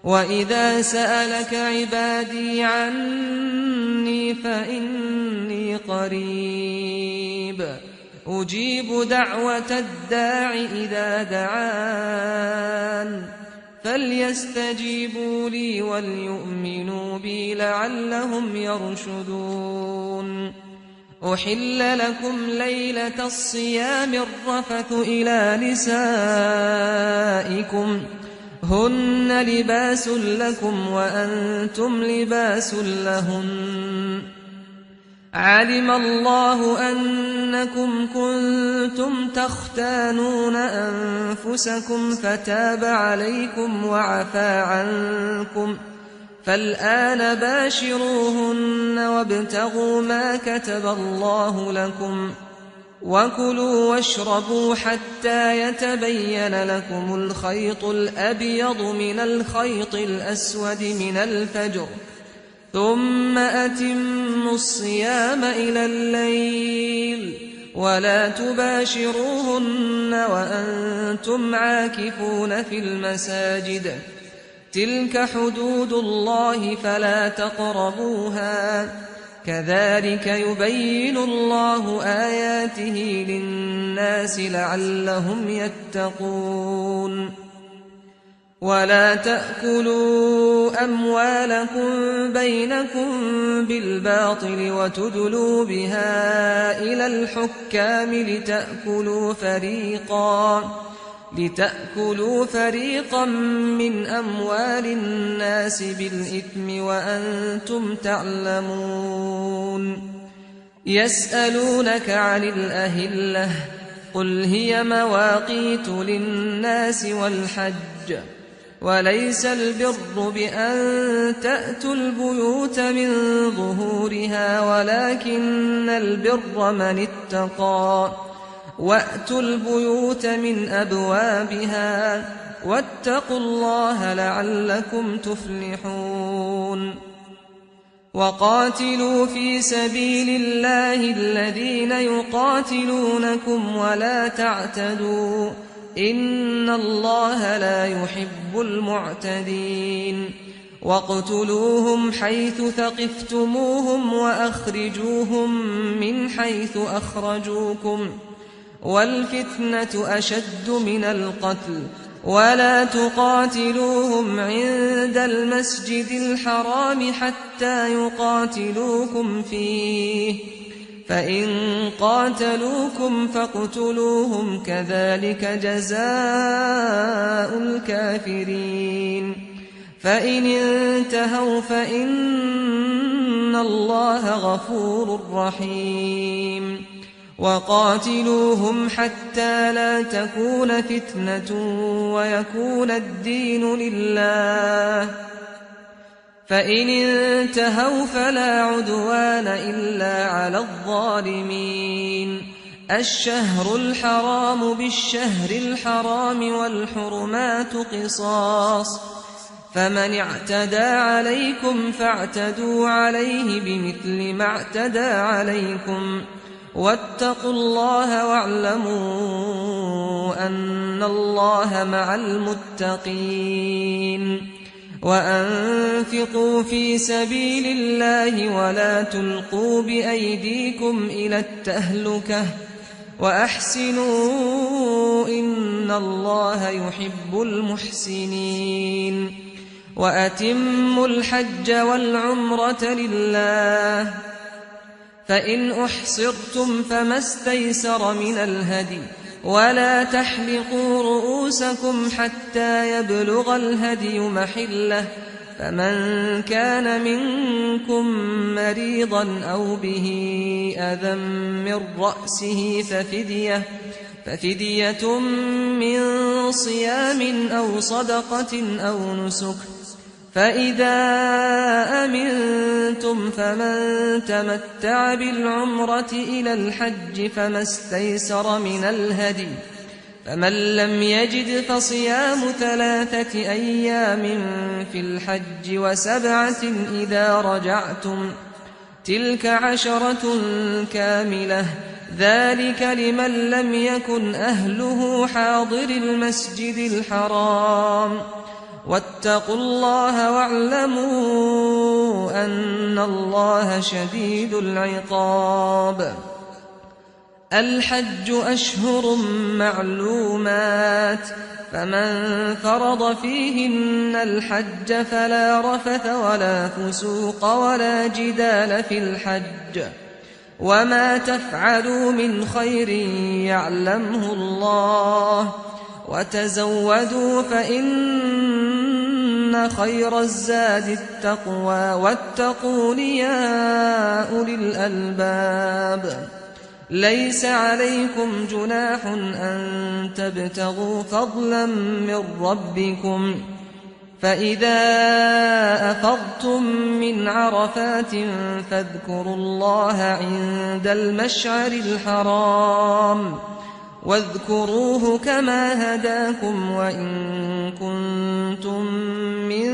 وإذا سألك عبادي عني فإني قريب أجيب دعوة الداع إذا دعان فليستجيبوا لي وليؤمنوا بي لعلهم يرشدون أحل لكم ليلة الصيام الرفث إلى نسائكم هن لباس لكم وأنتم لباس لهن علم الله أنكم كنتم تختانون أنفسكم فتاب عليكم وعفى عنكم فالآن باشروهن وابتغوا ما كتب الله لكم وكلوا واشربوا حتى يتبين لكم الخيط الأبيض من الخيط الأسود من الفجر ثم أتموا الصيام إلى الليل ولا تباشروهن وأنتم عاكفون في المساجد تلك حدود الله فلا تقربوها كذلك يبين الله آياته للناس لعلهم يتقون ولا تأكلوا أموالكم بينكم بالباطل وتدلوا بها إلى الحكام لتأكلوا فريقا من أموال الناس بالإثم وأنتم تعلمون يسألونك عن الأهلة قل هي مواقيت للناس والحج وليس البر بأن تأتوا البيوت من ظهورها ولكن البر من اتقى وأتوا البيوت من أبوابها واتقوا الله لعلكم تفلحون وقاتلوا في سبيل الله الذين يقاتلونكم ولا تعتدوا إن الله لا يحب المعتدين واقتلوهم حيث ثقفتموهم وأخرجوهم من حيث أخرجوكم والفتنة أشد من القتل ولا تقاتلوهم عند المسجد الحرام حتى يقاتلوكم فيه فإن قاتلوكم فاقتلوهم كذلك جزاء الكافرين فإن انتهوا فإن الله غفور رحيم وقاتلوهم حتى لا تكون فتنة ويكون الدين لله فإن انتهوا فلا عدوان إلا على الظالمين الشهر الحرام بالشهر الحرام والحرمات قصاص فمن اعتدى عليكم فاعتدوا عليه بمثل ما اعتدى عليكم واتقوا الله واعلموا أن الله مع المتقين وأنفقوا في سبيل الله ولا تلقوا بأيديكم إلى التهلكة وأحسنوا إن الله يحب المحسنين وأتموا الحج والعمرة لله فإن أحصرتم فما استيسر من الهدي ولا تحلقوا رؤوسكم حتى يبلغ الهدي محله فمن كان منكم مريضا أو به أذى من رأسه ففدية من صيام أو صدقة أو نسك فإذا أمنتم فمن تمتع بالعمرة إلى الحج فما استيسر من الهدي فمن لم يجد فصيام 3 أيام في الحج و7 إذا رجعتم تلك 10 كاملة ذلك لمن لم يكن أهله حاضر المسجد الحرام واتقوا الله واعلموا أن الله شديد العقاب الحج أشهر معلومات فمن فرض فيهن الحج فلا رفث ولا فسوق ولا جدال في الحج وما تفعلوا من خير يعلمه الله وتزودوا فإن خير الزاد التقوى واتقون يا أولي الألباب ليس عليكم جناح أن تبتغوا فضلا من ربكم فإذا أفضتم من عرفات فاذكروا الله عند المشعر الحرام واذكروه كما هداكم وإن كنتم من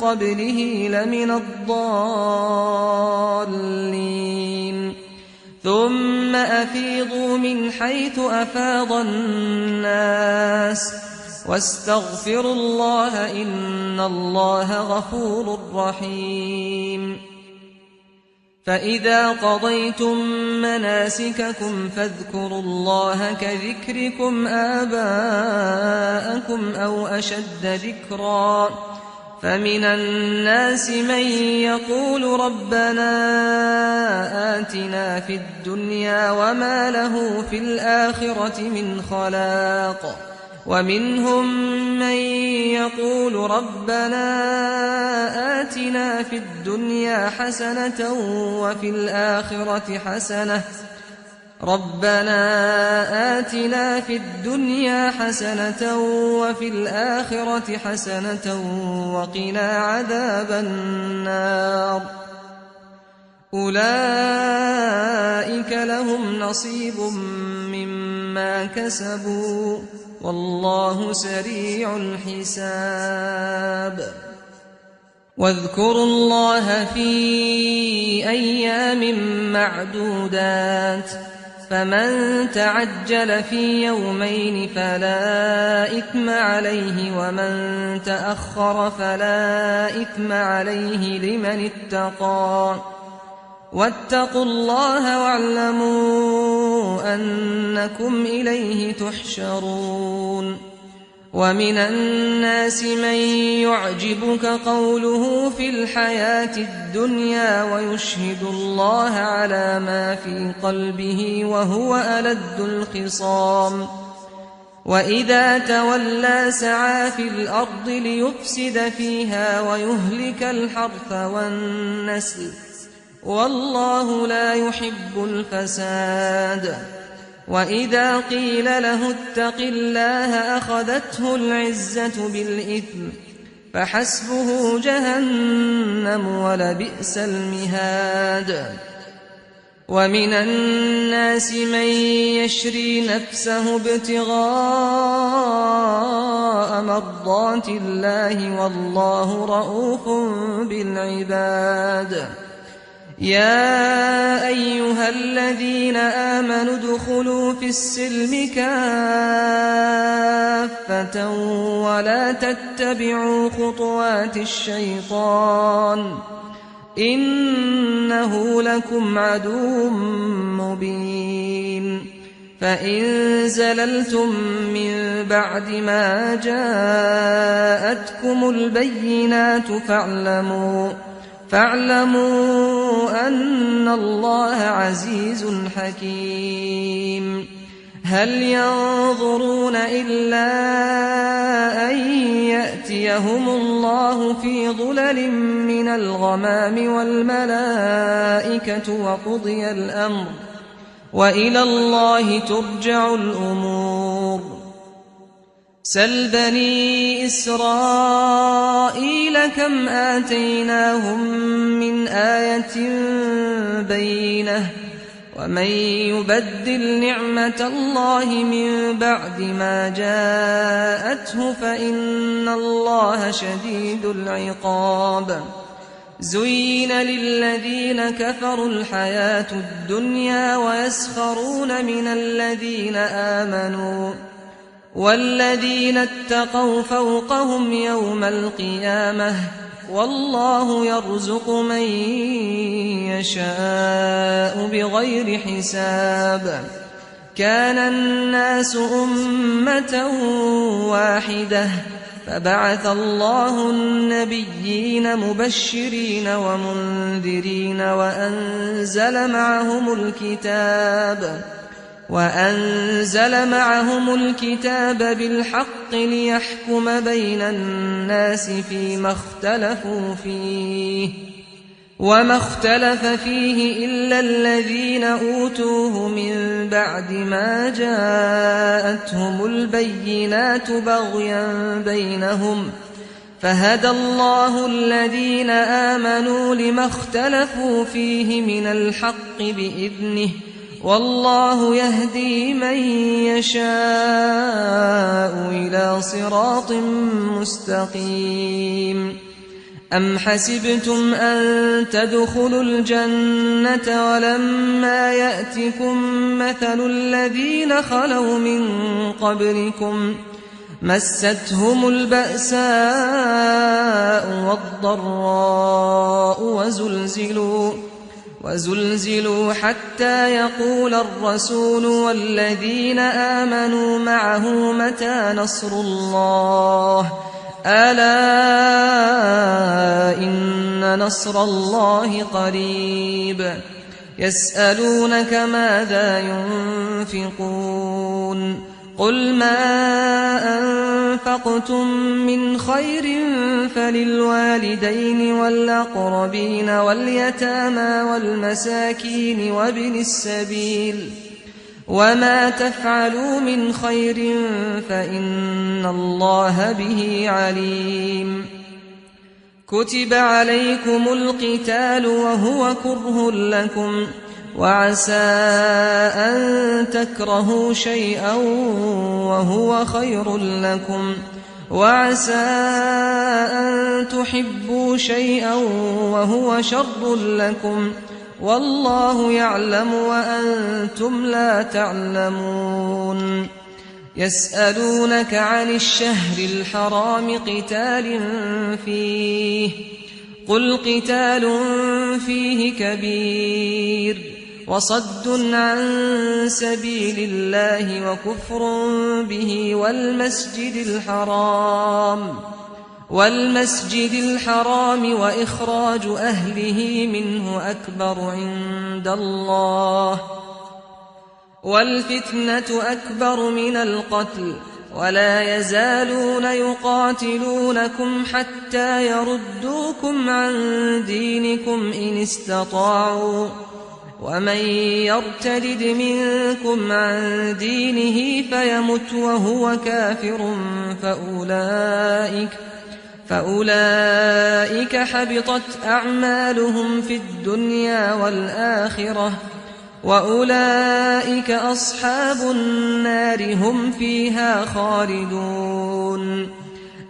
قبله لمن الضالين ثم أفيضوا من حيث أفاض الناس واستغفروا الله إن الله غفور رحيم فإذا قضيتم مناسككم فاذكروا الله كذكركم آباءكم أو أشد ذكرا فمن الناس من يقول ربنا آتنا في الدنيا وما له في الآخرة من خلاق ومنهم من يقول ربنا آتنا في الدنيا حسنة وفي الآخرة حسنة ربنا آتنا في الدنيا حسنة وفي الآخرة حسنة وقنا عذاب النار أولئك لهم نصيب مما كسبوا والله سريع الحساب واذكروا الله في أيام معدودات فمن تعجل في يومين فلا إثم عليه ومن تأخر فلا إثم عليه لمن اتقى واتقوا الله واعلموا أنكم إليه تحشرون ومن الناس من يعجبك قوله في الحياة الدنيا ويشهد الله على ما في قلبه وهو ألد الخصام وإذا تولى سعى في الأرض ليفسد فيها ويهلك الحرث والنسل والله لا يحب الفساد وإذا قيل له اتق الله أخذته العزة بالإثم فحسبه جهنم ولبئس المهاد ومن الناس من يشري نفسه ابتغاء مرضات الله والله رؤوف بالعباد يا أيها الذين آمنوا ادخلوا في السلم كافة ولا تتبعوا خطوات الشيطان إنه لكم عدو مبين فإن زللتم من بعد ما جاءتكم البينات فاعلموا أن الله عزيز حكيم هل ينظرون إلا أن يأتيهم الله في ظلل من الغمام والملائكة وقضي الأمر وإلى الله ترجع الأمور سل بني إسرائيل كم آتيناهم من آية بينة ومن يبدل نعمة الله من بعد ما جاءته فإن الله شديد العقاب زين للذين كفروا الحياة الدنيا ويسخرون من الذين آمنوا والذين اتقوا فوقهم يوم القيامة والله يرزق من يشاء بغير حساب كان الناس أمة واحدة فبعث الله النبيين مبشرين ومنذرين وأنزل معهم الكتاب بالحق ليحكم بين الناس فيما اختلفوا فيه وما اختلف فيه إلا الذين أوتوه من بعد ما جاءتهم البينات بغيا بينهم فهدى الله الذين آمنوا لما اختلفوا فيه من الحق بإذنه والله يهدي من يشاء إلى صراط مستقيم أم حسبتم أن تدخلوا الجنة ولما يأتكم مثل الذين خلوا من قبلكم مستهم البأساء والضراء وزلزلوا حتى يقول الرسول والذين آمنوا معه متى نصر الله ألا إن نصر الله قريب يسألونك ماذا ينفقون قل ما أنفقتم من خير فللوالدين والأقربين واليتامى والمساكين وابن السبيل وما تفعلوا من خير فإن الله به عليم كتب عليكم القتال وهو كره لكم وعسى أن تكرهوا شيئا وهو خير لكم وعسى أن تحبوا شيئا وهو شر لكم والله يعلم وأنتم لا تعلمون يسألونك عن الشهر الحرام قتال فيه قل قتال فيه كبير وصد عن سبيل الله وكفر به والمسجد الحرام وإخراج أهله منه أكبر عند الله والفتنة أكبر من القتل ولا يزالون يقاتلونكم حتى يردوكم عن دينكم إن استطاعوا ومن يرتد منكم عن دينه فيمت وهو كافر فأولئك حبطت أعمالهم في الدنيا والآخرة وأولئك أصحاب النار هم فيها خالدون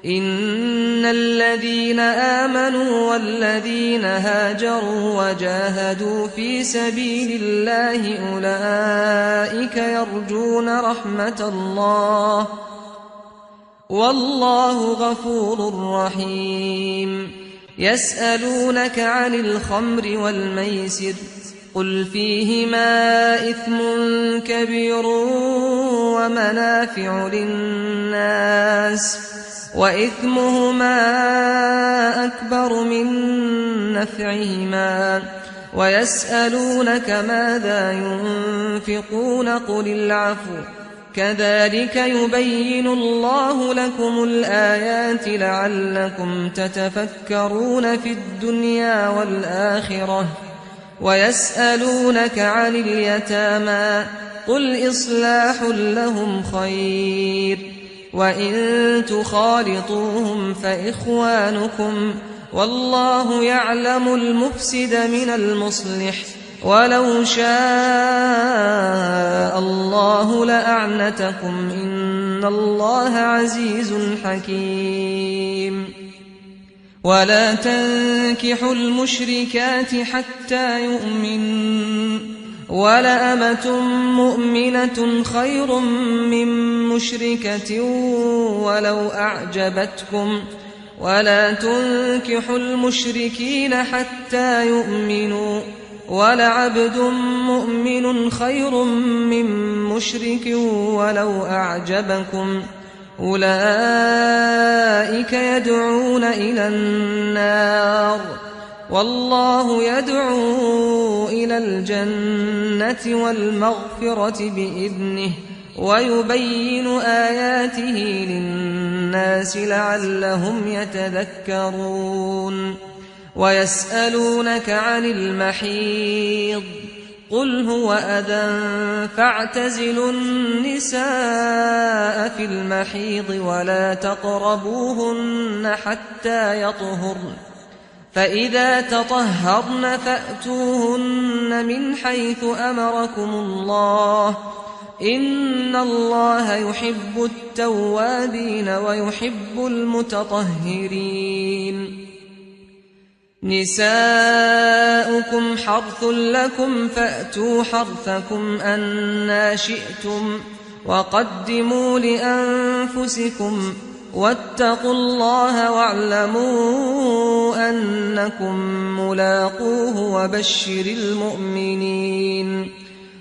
إن الذين آمنوا والذين هاجروا وجاهدوا في سبيل الله أولئك يرجون رحمة الله والله غفور رحيم يسألونك عن الخمر والميسر قل فيهما إثم كبير ومنافع للناس وإثمهما أكبر من نفعهما ويسألونك ماذا ينفقون قل العفو كذلك يبين الله لكم الآيات لعلكم تتفكرون في الدنيا والآخرة ويسألونك عن اليتامى قل إصلاح لهم خير وإن تخالطوهم فإخوانكم والله يعلم المفسد من المصلح ولو شاء الله لأعنتكم إن الله عزيز حكيم ولا تنكحوا المشركات حتى يؤمنوا ولأمة مؤمنة خير من مشركة ولو أعجبتكم ولا تنكحوا المشركين حتى يؤمنوا ولعبد مؤمن خير من مشرك ولو أعجبكم أولئك يدعون إلى النار والله يدعو إلى الجنة والمغفرة بإذنه ويبين آياته للناس لعلهم يتذكرون ويسألونك عن المحيض قل هو أذى فاعتزلوا النساء في المحيض ولا تقربوهن حتى يطهرن فإذا تطهرن فأتوهن من حيث أمركم الله إن الله يحب التوابين ويحب المتطهرين نساؤكم حرث لكم فأتوا حرثكم أنى شئتم وقدموا لأنفسكم واتقوا الله واعلموا أنكم ملاقوه وبشر المؤمنين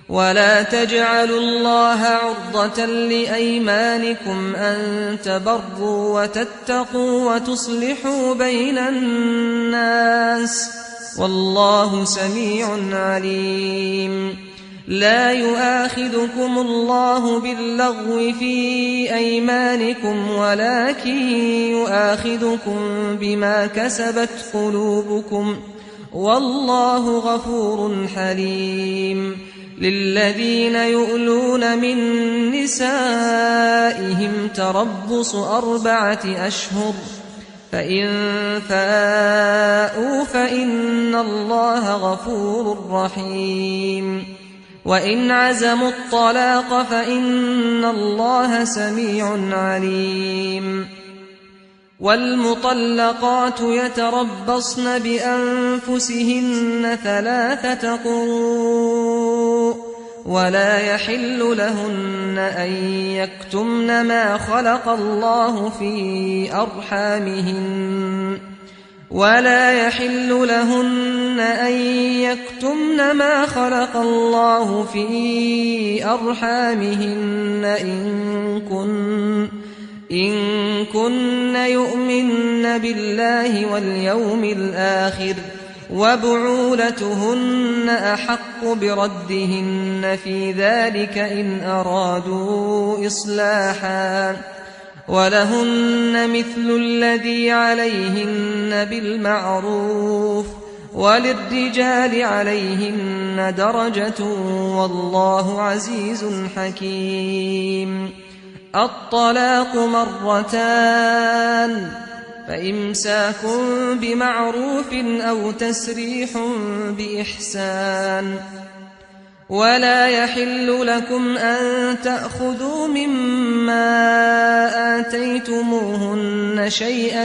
ولا تجعلوا الله عرضة لأيمانكم أن تبروا وتتقوا وتصلحوا بين الناس والله سميع عليم لا يؤاخذكم الله باللغو في أيمانكم ولكن يؤاخذكم بما كسبت قلوبكم والله غفور حليم للذين يؤلون من نسائهم تربص 4 أشهر فإن فاءوا فإن الله غفور رحيم وإن عزموا الطلاق فإن الله سميع عليم والمطلقات يتربصن بأنفسهن 3 قروء ولا يحل لهن أن يكتمن ما خلق الله في أرحامهن ولا يحل لهن أن يكتمن ما خلق الله في أرحامهن إن كن يؤمن بالله واليوم الآخر وبعولتهن أحق بردهن في ذلك إن أرادوا إصلاحا ولهن مثل الذي عليهن بالمعروف وللرجال عليهن درجة والله عزيز حكيم الطلاق 2 فإمساك بمعروف أو تسريح بإحسان ولا يحل لكم أن تأخذوا مما آتيتموهن شيئا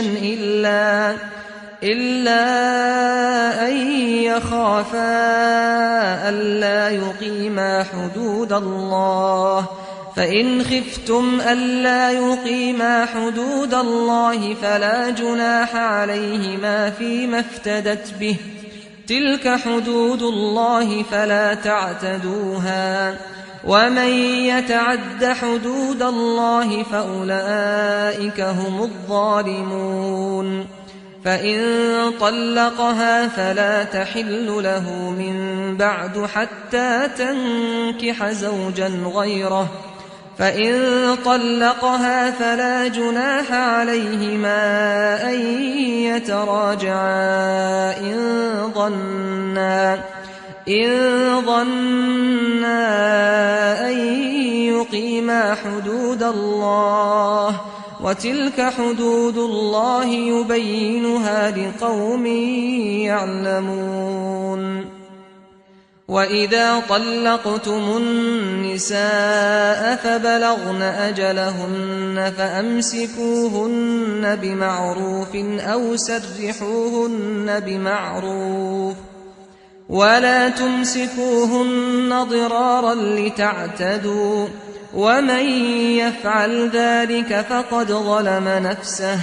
إلا أن يخافا ألا يقيما حدود الله، فإن خفتم ألا يقيما حدود الله فلا جناح عليهما فيما افتدت به، تلك حدود الله فلا تعتدوها، ومن يتعد حدود الله فأولئك هم الظالمون. فإن طلقها فلا تحل له من بعد حتى تنكح زوجا غيره، فإن طلقها فلا جناح عليهما أن يتراجعا إن ظنا أن يقيما حدود الله، وتلك حدود الله يبينها لقوم يعلمون. وإذا طلقتم النساء فبلغن أجلهن فأمسكوهن بمعروف أو سرحوهن بمعروف، ولا تمسكوهن ضرارا لتعتدوا، ومن يفعل ذلك فقد ظلم نفسه.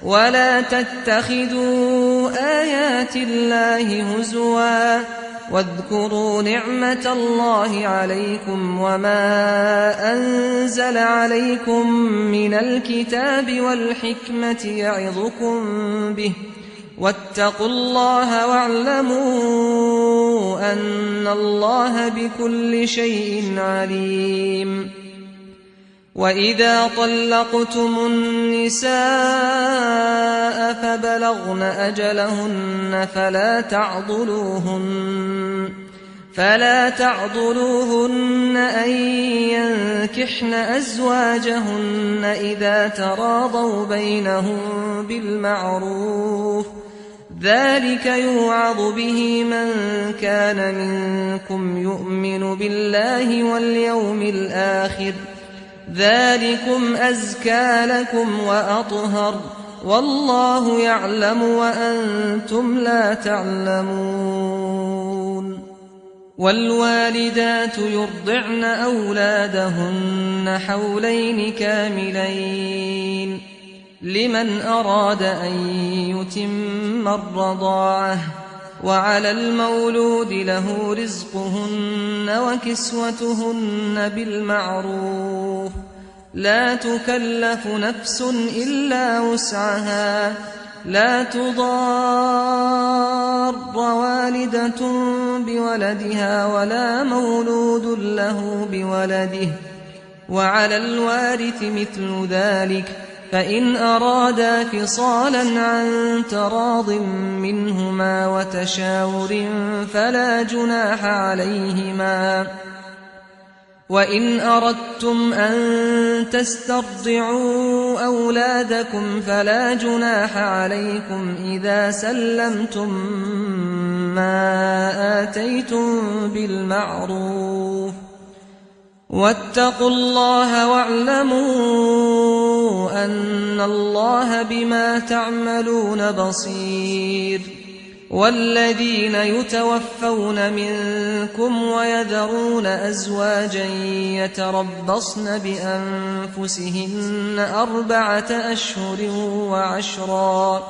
ولا تتخذوا آيات الله هزوا، واذكروا نعمة الله عليكم وما أنزل عليكم من الكتاب والحكمة يعظكم به، واتقوا الله واعلموا أن الله بكل شيء عليم. وإذا طلقتم النساء فبلغن أجلهن فلا تعضلوهن أن ينكحن أزواجهن إذا تراضوا بينهم بالمعروف، ذلك يوعظ به من كان منكم يؤمن بالله واليوم الآخر، ذلكم أزكى لكم وأطهر، والله يعلم وأنتم لا تعلمون. والوالدات يرضعن أولادهن حولين كاملين لمن أراد أن يتم الرضاعة، وعلى المولود له رزقهن وكسوتهن بالمعروف، لا تكلف نفس إلا وسعها، لا تضار والدة بولدها ولا مولود له بولده، وعلى الوارث مثل ذلك، فإن أرادا فصالا عن تراض منهما وتشاور فلا جناح عليهما. وإن أردتم أن تسترضعوا أولادكم فلا جناح عليكم إذا سلمتم ما آتيتم بالمعروف، واتقوا الله واعلموا أن الله بما تعملون بصير. والذين يتوفون منكم ويذرون أزواجا يتربصن بأنفسهن 4 أشهر وعشرا،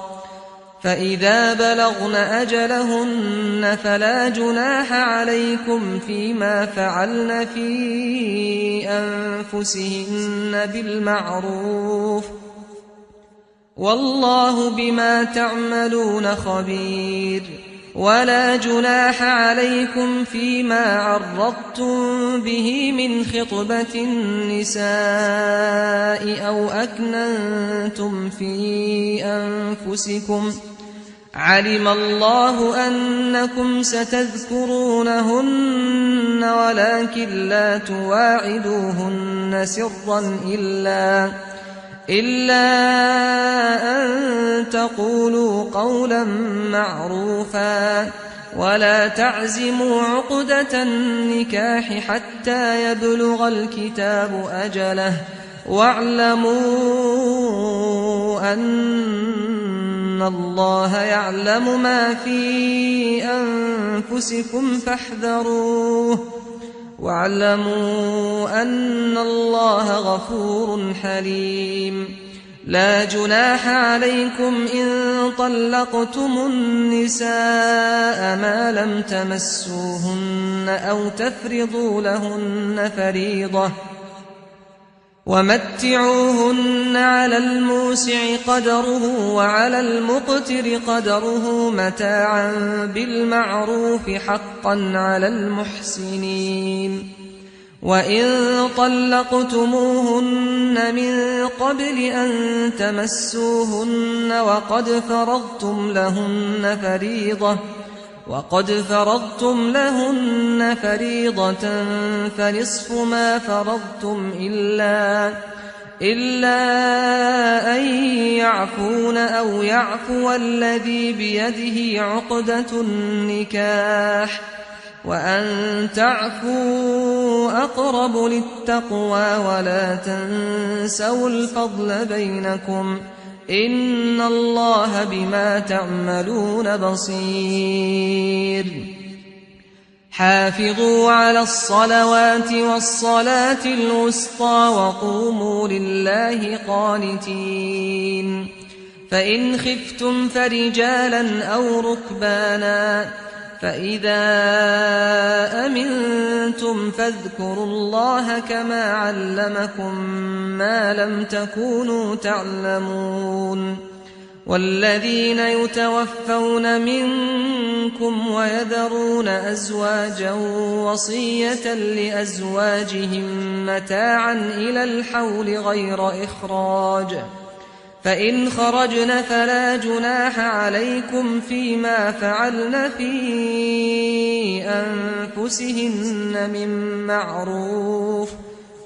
فإذا بلغن أجلهن فلا جناح عليكم فيما فعلن في أنفسهن بالمعروف، والله بما تعملون خبير. ولا جناح عليكم فيما عرضتم به من خطبة النساء أو أكننتم في أنفسكم، علم الله أنكم ستذكرونهن ولكن لا تواعدوهن سرا إلا أن تقولوا قولا معروفا، ولا تعزموا عقدة النكاح حتى يبلغ الكتاب أجله واعلموا أن الله يعلم ما في أنفسكم فاحذروه واعلموا أن الله غفور حليم لا جناح عليكم إن طلقتم النساء ما لم تمسوهن أو تفرضوا لهن فريضة ومتعوهن على الموسع قدره وعلى المقتر قدره متاعا بالمعروف حقا على المحسنين وإن طلقتموهن من قبل أن تمسوهن وقد فرضتم لهن فريضة فنصف ما فرضتم إلا أن يعفون أو يعفو الذي بيده عقدة النكاح وأن تعفوا أقرب للتقوى ولا تنسوا الفضل بينكم إن الله بما تعملون بصير حافظوا على الصلوات والصلاة الوسطى وقوموا لله قانتين فإن خفتم فرجالا أو ركبانا فإذا أمنتم فاذكروا الله كما علمكم ما لم تكونوا تعلمون والذين يتوفون منكم ويذرون أزواجا وصية لأزواجهم متاعا إلى الحول غير إخراج فإن خرجن فلا جناح عليكم فيما فعلن في أنفسهن من معروف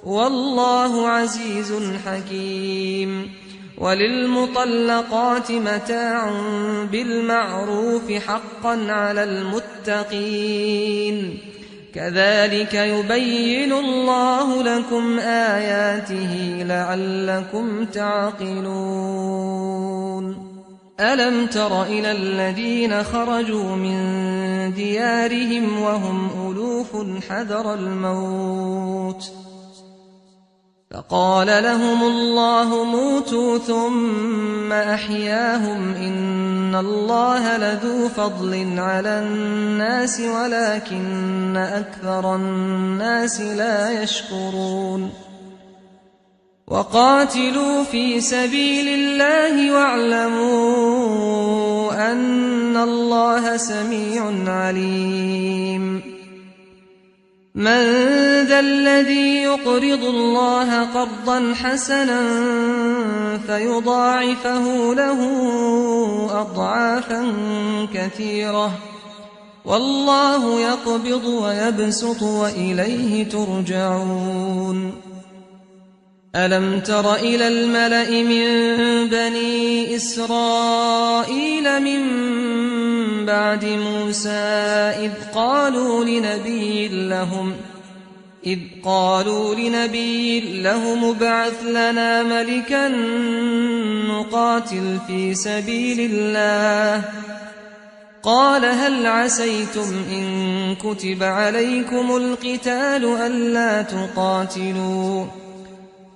والله عزيز حكيم وللمطلقات متاع بالمعروف حقا على المتقين كذلك يبين الله لكم آياته لعلكم تعقلون ألم تر إلى الذين خرجوا من ديارهم وهم ألوف حذر الموت فقال لهم الله موتوا ثم أحياهم إن الله لذو فضل على الناس ولكن أكثر الناس لا يشكرون وقاتلوا في سبيل الله واعلموا أن الله سميع عليم من ذا الذي يقرض الله قرضا حسنا فيضاعفه له أضعافا كثيرة والله يقبض ويبسط وإليه ترجعون ألم تر إلى الملأ من بني إسرائيل من بعد موسى إذ قالوا لنبي لهم ابعث لنا ملكا نقاتل في سبيل الله قال هل عسيتم إن كتب عليكم القتال ألا تقاتلوا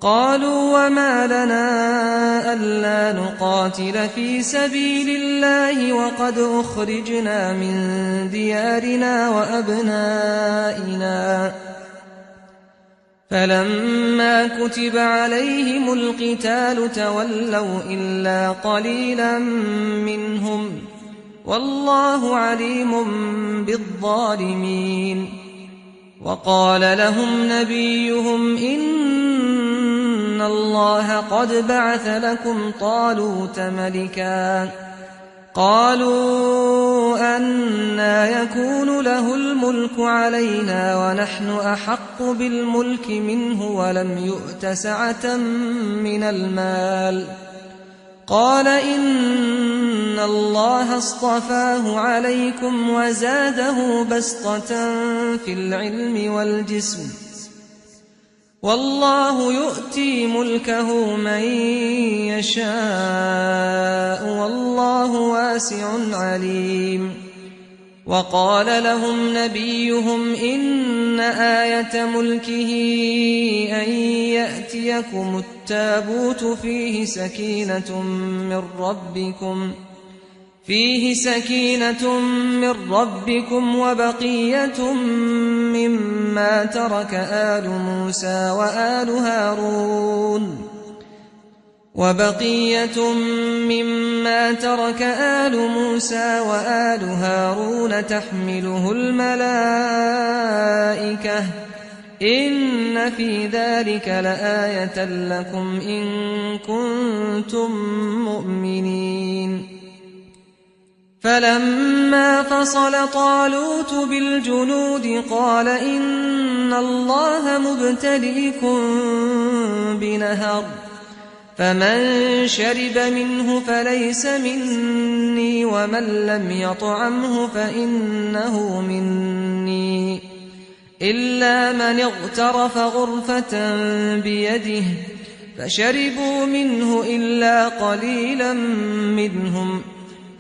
قالوا وما لنا ألا نقاتل في سبيل الله وقد أخرجنا من ديارنا وأبنائنا فلما كتب عليهم القتال تولوا إلا قليلا منهم والله عليم بالظالمين وقال لهم نبيهم إن الله قد بعث لكم طالوت ملكا قالوا أنى يكون له الملك علينا ونحن أحق بالملك منه ولم يؤت سعة من المال قال إن الله اصطفاه عليكم وزاده بسطة في العلم والجسم والله يؤتي ملكه من يشاء والله واسع عليم وقال لهم نبيهم إن آية ملكه أن يأتيكم التابوت فيه سكينة من ربكم وبقية مما ترك آل موسى وآل هارون تحمله الملائكة إن في ذلك لآية لكم إن كنتم مؤمنين فلما فصل طالوت بالجنود قال إن الله مبتليكم بنهر فمن شرب منه فليس مني ومن لم يطعمه فإنه مني إلا من اغترف غرفة بيده فشربوا منه إلا قليلا منهم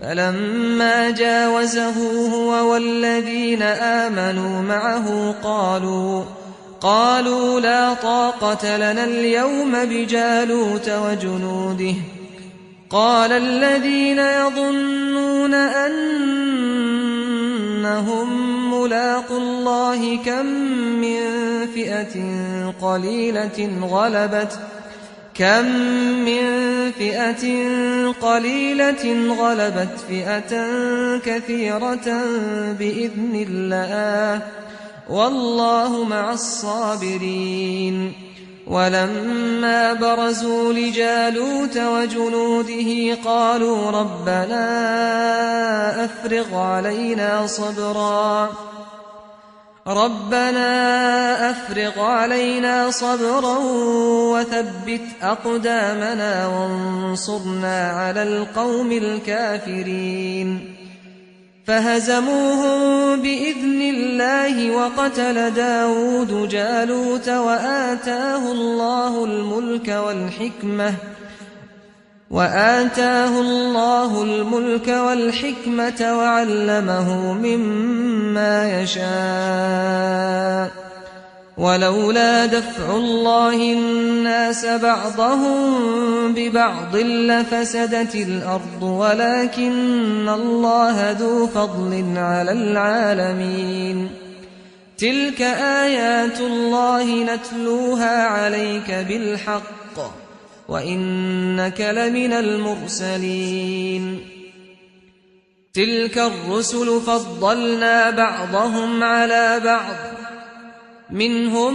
فلما جاوزه هو والذين آمنوا معه قالوا لا طاقة لنا اليوم بجالوت وجنوده قال الذين يظنون أنهم ملاقوا الله كم من فئة قليلة غلبت فئة كثيرة بإذن الله والله مع الصابرين ولما برزوا لجالوت وجنوده قالوا ربنا أفرغ علينا صبرا وثبت أقدامنا وانصرنا على القوم الكافرين فهزموهم بإذن الله وقتل داود جالوت وآتاه الله الملك والحكمة وعلمه مما يشاء ولولا دفع الله الناس بعضهم ببعض لفسدت الأرض ولكن الله ذو فضل على العالمين تلك آيات الله نتلوها عليك بالحق وإنك لمن المرسلين تلك الرسل فضلنا بعضهم على بعض منهم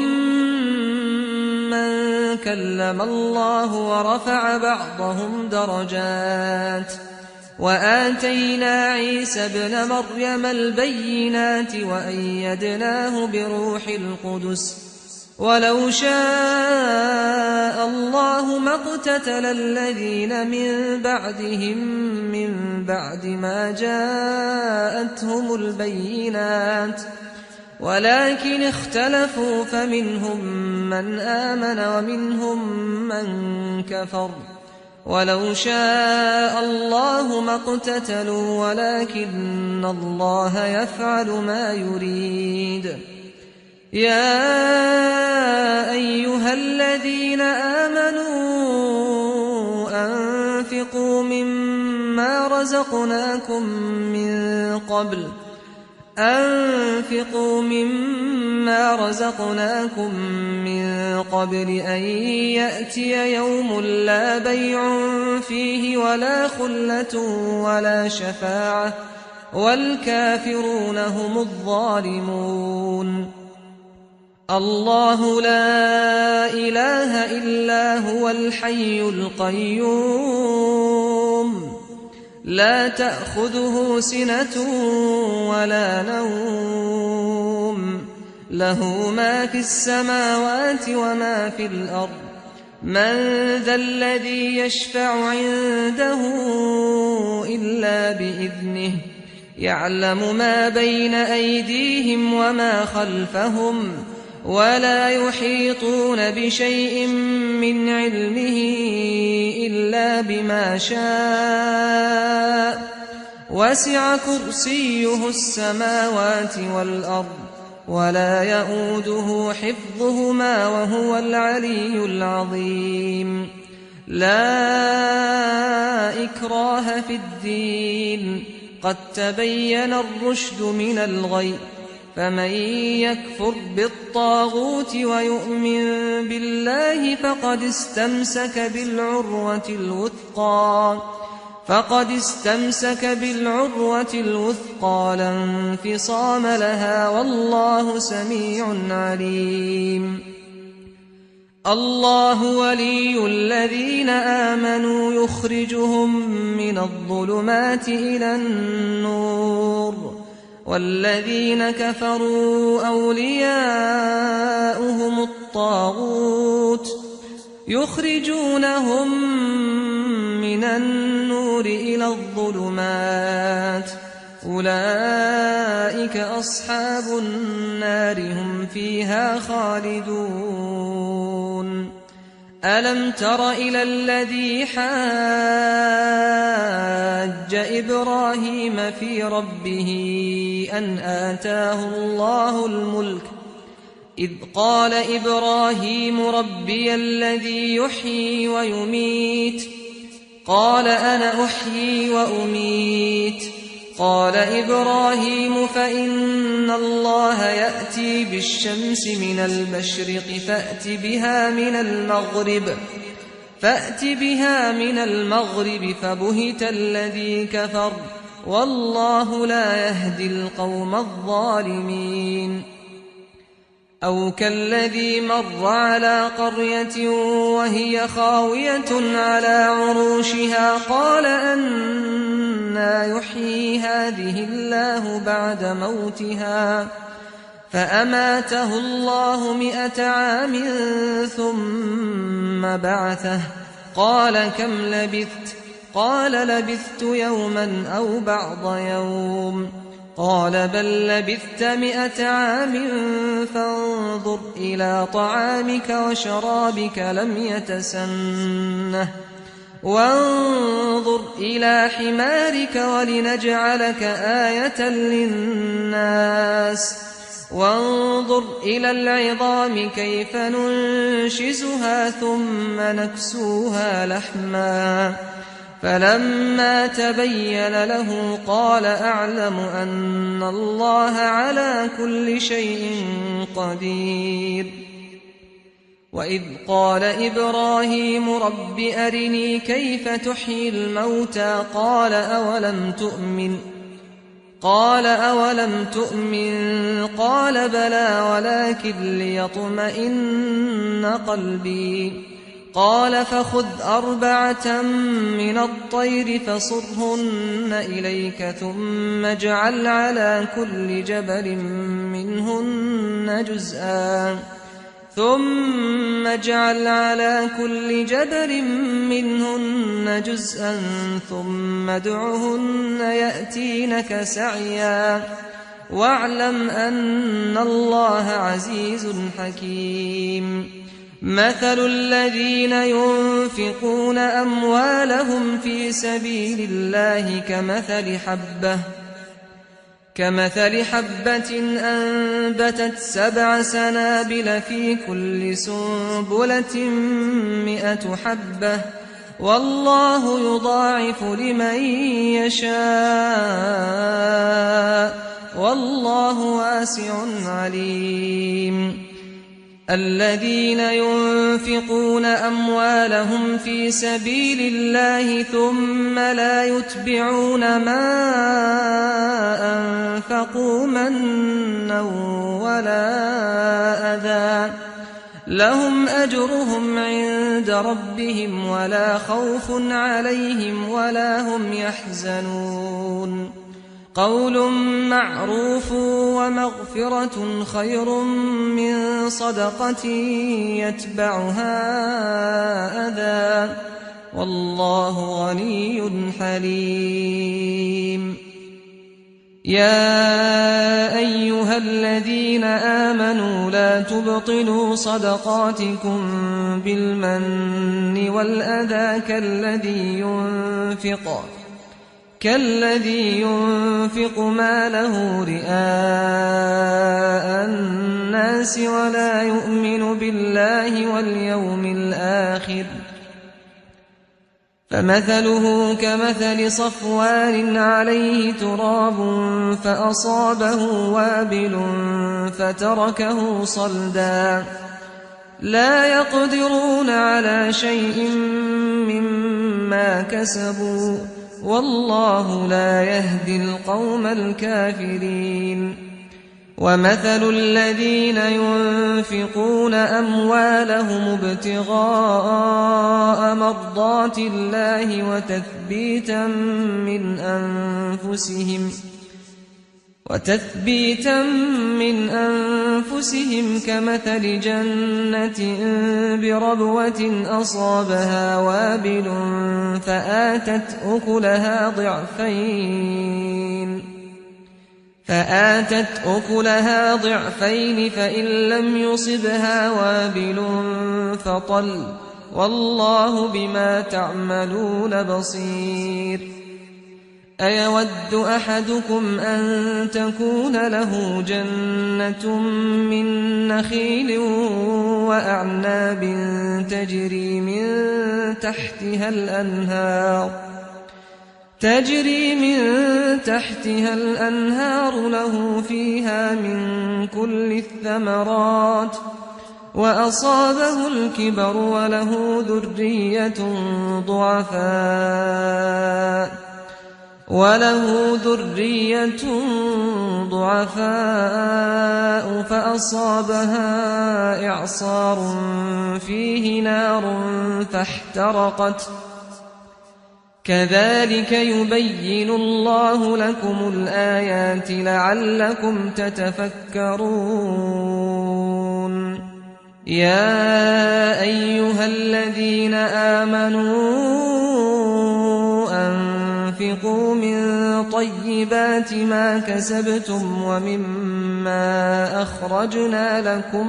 من كلم الله ورفع بعضهم درجات وآتينا عيسى ابن مريم البينات وأيدناه بروح القدس ولو شاء الله ما اقتتل الذين من بعدهم من بعد ما جاءتهم البينات ولكن اختلفوا فمنهم من آمن ومنهم من كفر ولو شاء الله ما اقتتلوا ولكن الله يفعل ما يريد يا أيها الذين آمنوا أنفقوا مما رزقناكم من قبل أن يأتي يوم لا بيع فيه ولا خلة ولا شفاعة والكافرون هم الظالمون الله لا إله إلا هو الحي القيوم لا تأخذه سنة ولا نوم له ما في السماوات وما في الأرض من ذا الذي يشفع عنده إلا بإذنه يعلم ما بين أيديهم وما خلفهم ولا يحيطون بشيء من علمه إلا بما شاء وسع كرسيه السماوات والأرض ولا يئوده حفظهما وهو العلي العظيم لا إكراه في الدين قد تبين الرشد من الغي فمن يكفر بالطاغوت ويؤمن بالله فقد استمسك بالعروة الوثقى لا انفصام لها والله سميع عليم الله ولي الذين آمنوا يخرجهم من الظلمات إلى النور والذين كفروا أولياؤهم الطاغوت يخرجونهم من النور إلى الظلمات أولئك أصحاب النار هم فيها خالدون ألم تر إلى الذي حاج إبراهيم في ربه أن آتاه الله الملك إذ قال إبراهيم ربي الذي يحيي ويميت قال أنا أحيي وأميت قال إبراهيم فإن الله يأتي بالشمس من المشرق فأت بها من المغرب فبهت الذي كفر والله لا يهدي القوم الظالمين أو كالذي مر على قرية وهي خاوية على عروشها قال أنى يحيي هذه الله بعد موتها فأماته الله 100 عام ثم بعثه قال كم لبثت قال لبثت يوما أو بعض يوم قال بل لبثت 100 عام فانظر إلى طعامك وشرابك لم يتسنه وانظر إلى حمارك ولنجعلك آية للناس وانظر إلى العظام كيف ننشزها ثم نكسوها لحما فلما تبين له قال أعلم أن الله على كل شيء قدير وإذ قال إبراهيم رب أرني كيف تحيي الموتى قال أولم تؤمن قال بلى ولكن ليطمئن قلبي قال فخذ 4 من الطير فصرهن إليك ثم اجعل على كل جبل منهن جزءا ثم ادعهن يأتينك سعيا واعلم أن الله عزيز حكيم مثل الذين ينفقون أموالهم في سبيل الله كمثل حبة أنبتت 7 سنابل في كل سنبلة 100 حبة والله يضاعف لمن يشاء والله واسع عليم الذين ينفقون أموالهم في سبيل الله ثم لا يتبعون ما أنفقوا منا ولا أذى لهم أجرهم عند ربهم ولا خوف عليهم ولا هم يحزنون قول معروف ومغفرة خير من صدقة يتبعها أذى والله غني حليم يا أيها الذين آمنوا لا تبطلوا صدقاتكم بالمن والأذى كالذي ينفق ماله رئاء الناس ولا يؤمن بالله واليوم الآخر فمثله كمثل صفوان عليه تراب فأصابه وابل فتركه صلدا لا يقدرون على شيء مما كسبوا والله لا يهدي القوم الكافرين ومثل الذين ينفقون أموالهم ابتغاء مرضات الله وتثبيتا من أنفسهم كمثل جنة بربوة أصابها وابل فآتت أكلها ضعفين فإن لم يصبها وابل فطل والله بما تعملون بصير أيود أحدكم أن تكون له جنة من نخيل وأعناب تجري من تحتها الأنهار له فيها من كل الثمرات وأصابه الكبر وله ذرية ضعفاء فأصابها إعصار فيه نار فاحترقت كذلك يبين الله لكم الآيات لعلكم تتفكرون يا أيها الذين آمنوا أنفقوا من طيبات ما كسبتم ومما أخرجنا لكم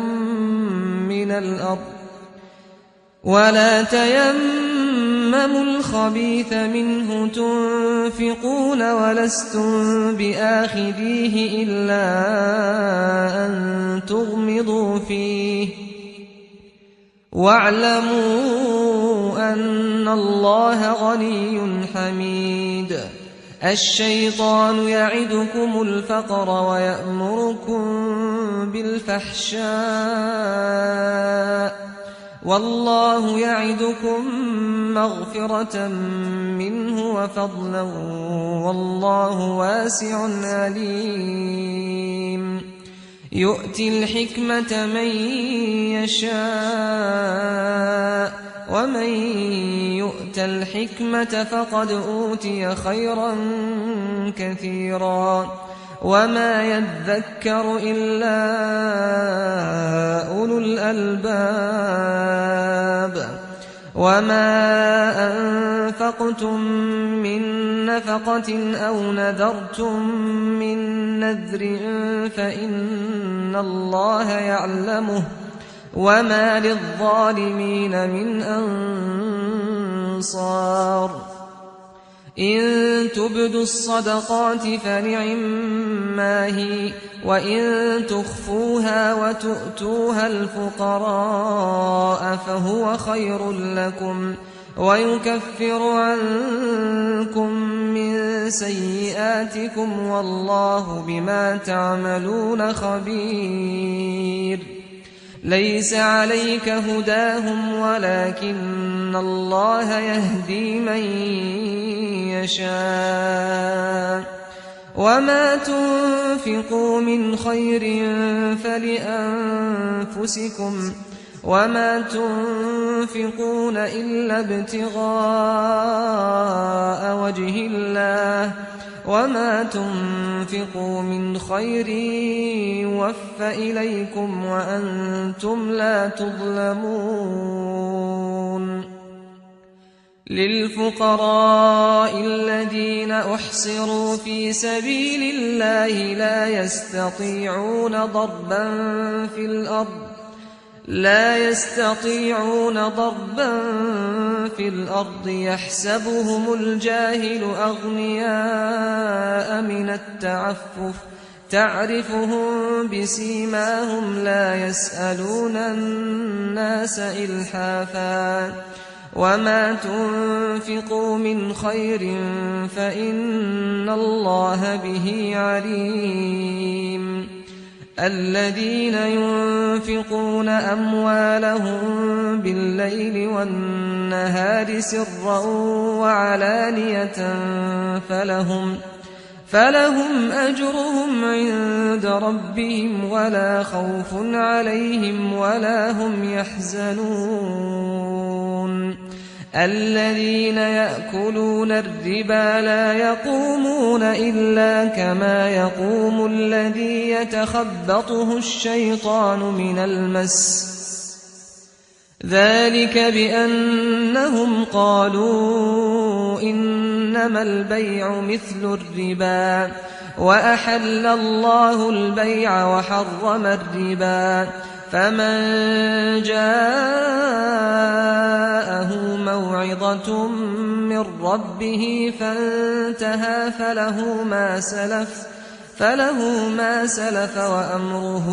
من الأرض ولا تيمموا الخبيث منه تنفقون ولستم بآخذيه إلا أن تغمضوا فيه واعلموا أن الله غني حميد الشيطان يعدكم الفقر ويأمركم بالفحشاء والله يعدكم مغفرة منه وفضلا والله واسع عليم يؤتي الحكمة من يشاء ومن يؤت الحكمة فقد أوتي خيرا كثيرا وما يذكر إلا أولو الألباب وما أنفقتم من نفقة أو نذرتم من نذر فإن الله يعلمه وما للظالمين من أنصار إن تبدوا الصدقات فنعما هي وإن تخفوها وتؤتوها الفقراء فهو خير لكم ويكفر عنكم من سيئاتكم والله بما تعملون خبير ليس عليك هداهم ولكن الله يهدي من يشاء وما تنفقوا من خير فلأنفسكم وما تنفقون إلا ابتغاء وجه الله وما تنفقوا من خير يوف إليكم وأنتم لا تظلمون للفقراء الذين أحصروا في سبيل الله لا يستطيعون ضربا في الأرض يحسبهم الجاهل أغنياء من التعفف تعرفهم بسيماهم لا يسألون الناس إلحافا وما تنفقوا من خير فإن الله به عليم الذين ينفقون أموالهم بالليل والنهار سرا وعلانية فلهم أجرهم عند ربهم ولا خوف عليهم ولا هم يحزنون الذين يأكلون الربا لا يقومون إلا كما يقوم الذي يتخبطه الشيطان من المس ذلك بأنهم قالوا إنما البيع مثل الربا وأحل الله البيع وحرم الربا فمن جاءه موعظة من ربه فانتهى فله ما سلف وأمره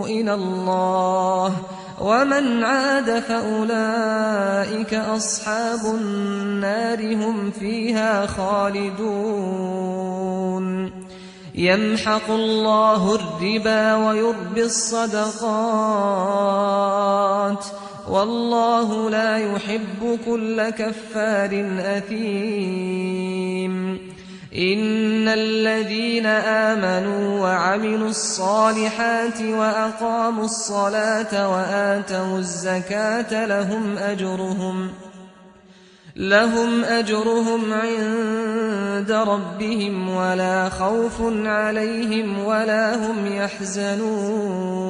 إلى الله ومن عاد فأولئك أصحاب النار هم فيها خالدون يمحق الله الربا ويربي الصدقات والله لا يحب كل كفار أثيم إن الذين آمنوا وعملوا الصالحات وأقاموا الصلاة وآتوا الزكاة لهم أجرهم عند ربهم ولا خوف عليهم ولا هم يحزنون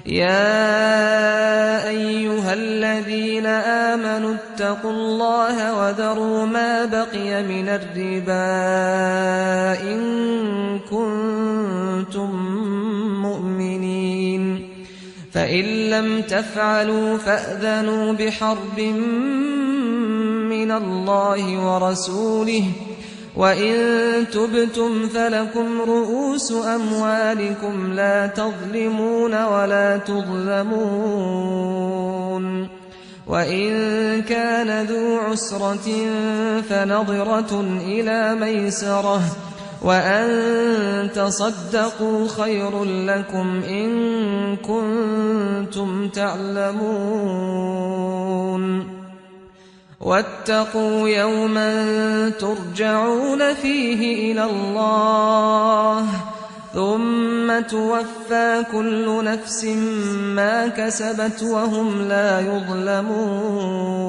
يا أيها الذين آمنوا اتقوا الله وذروا ما بقي من الربا إن كنتم مؤمنين فإن لم تفعلوا فأذنوا بحرب من الله ورسوله وإن تبتم فلكم رؤوس أموالكم لا تظلمون ولا تظلمون وإن كان ذو عسرة فنظرة إلى ميسرة وأن تصدقوا خير لكم إن كنتم تعلمون واتقوا يوما ترجعون فيه إلى الله ثم توفى كل نفس ما كسبت وهم لا يظلمون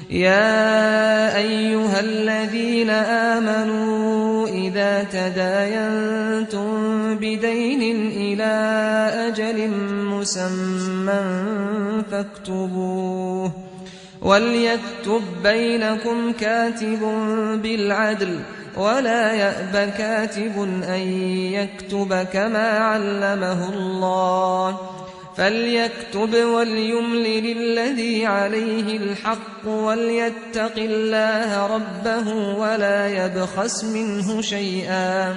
يا أيها الذين آمنوا إذا تداينتم بدين إلى أجل مسمى فاكتبوه وليكتب بينكم كاتب بالعدل ولا يأب كاتب أن يكتب كما علمه الله فليكتب وليملل الذي عليه الحق وليتق الله ربه ولا يبخس منه شيئا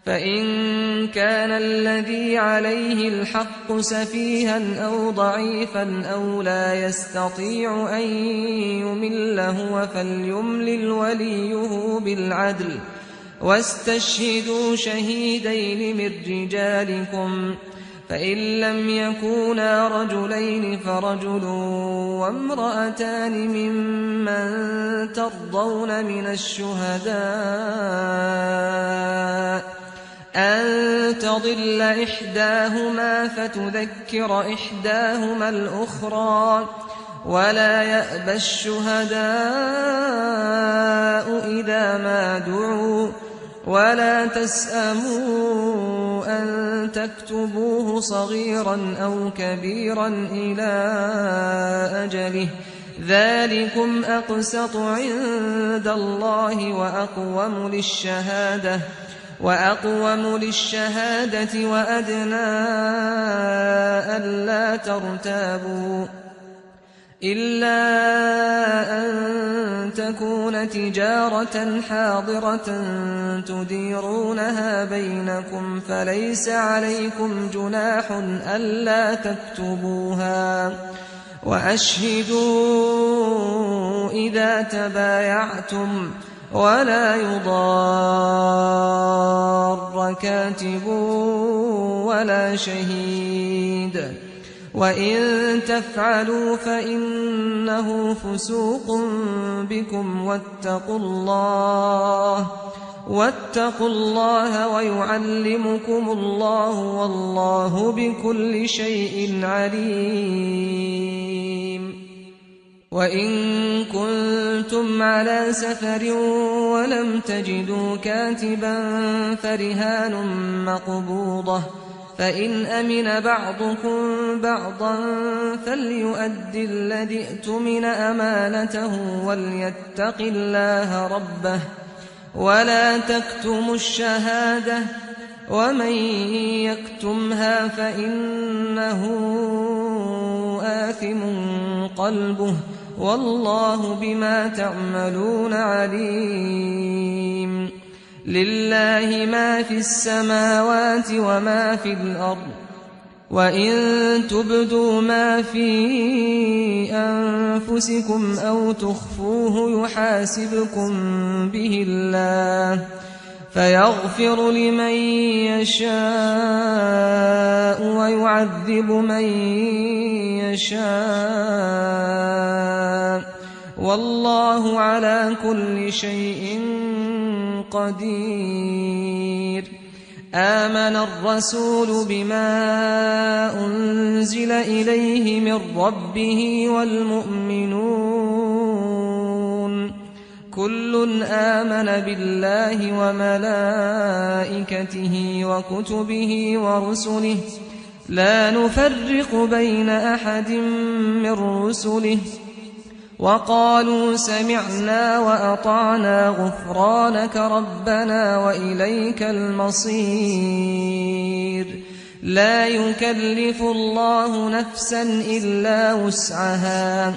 فإن كان الذي عليه الحق سفيها أو ضعيفا أو لا يستطيع أن يمل هو فليملل وليه بالعدل واستشهدوا شهيدين من رجالكم فإن لم يكونا رجلين فرجل وامرأتان ممن ترضون من الشهداء أن تضل إحداهما فتذكر إحداهما الأخرى ولا يأبى الشهداء إذا ما دعوا ولا تسأموا أن تكتبوه صغيرا أو كبيرا إلى أجله ذلكم أقسط عند الله وأقوم للشهادة وأدنى ألا ترتابوا إلا أن تكون تجارة حاضرة تديرونها بينكم فليس عليكم جناح ألا تكتبوها وأشهدوا إذا تبايعتم ولا يضار كاتب ولا شهيد وإن تفعلوا فإنه فسوق بكم واتقوا الله ويعلمكم الله والله بكل شيء عليم وإن كنتم على سفر ولم تجدوا كاتبا فرهان مقبوضة فإن أمن بعضكم بعضا فليؤد الذي ائتمن أمانته وليتق الله ربه ولا تكتموا الشهادة ومن يكتمها فإنه آثم قلبه والله بما تعملون عليم لله ما في السماوات وما في الأرض وإن تبدوا ما في أنفسكم أو تخفوه يحاسبكم به الله فيغفر لمن يشاء ويعذب من يشاء والله على كل شيء قدير آمن الرسول بما أنزل إليه من ربه والمؤمنون كل آمن بالله وملائكته وكتبه ورسله لا نفرق بين أحد من رسله وقالوا سمعنا وأطعنا غفرانك ربنا وإليك المصير لا يكلف الله نفسا إلا وسعها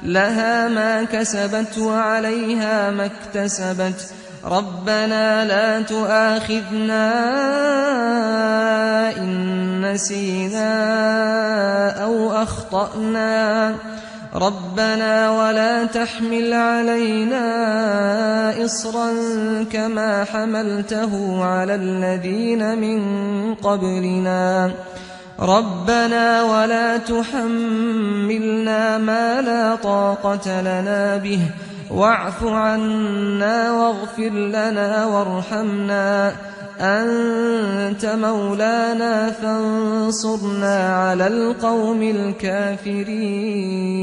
لها ما كسبت وعليها ما اكتسبت ربنا لا تؤاخذنا إن نسينا أو أخطأنا ربنا ولا تحمل علينا إصرا كما حملته على الذين من قبلنا ربنا ولا تحملنا ما لا طاقة لنا به واعف عنا واغفر لنا وارحمنا أنت مولانا فانصرنا على القوم الكافرين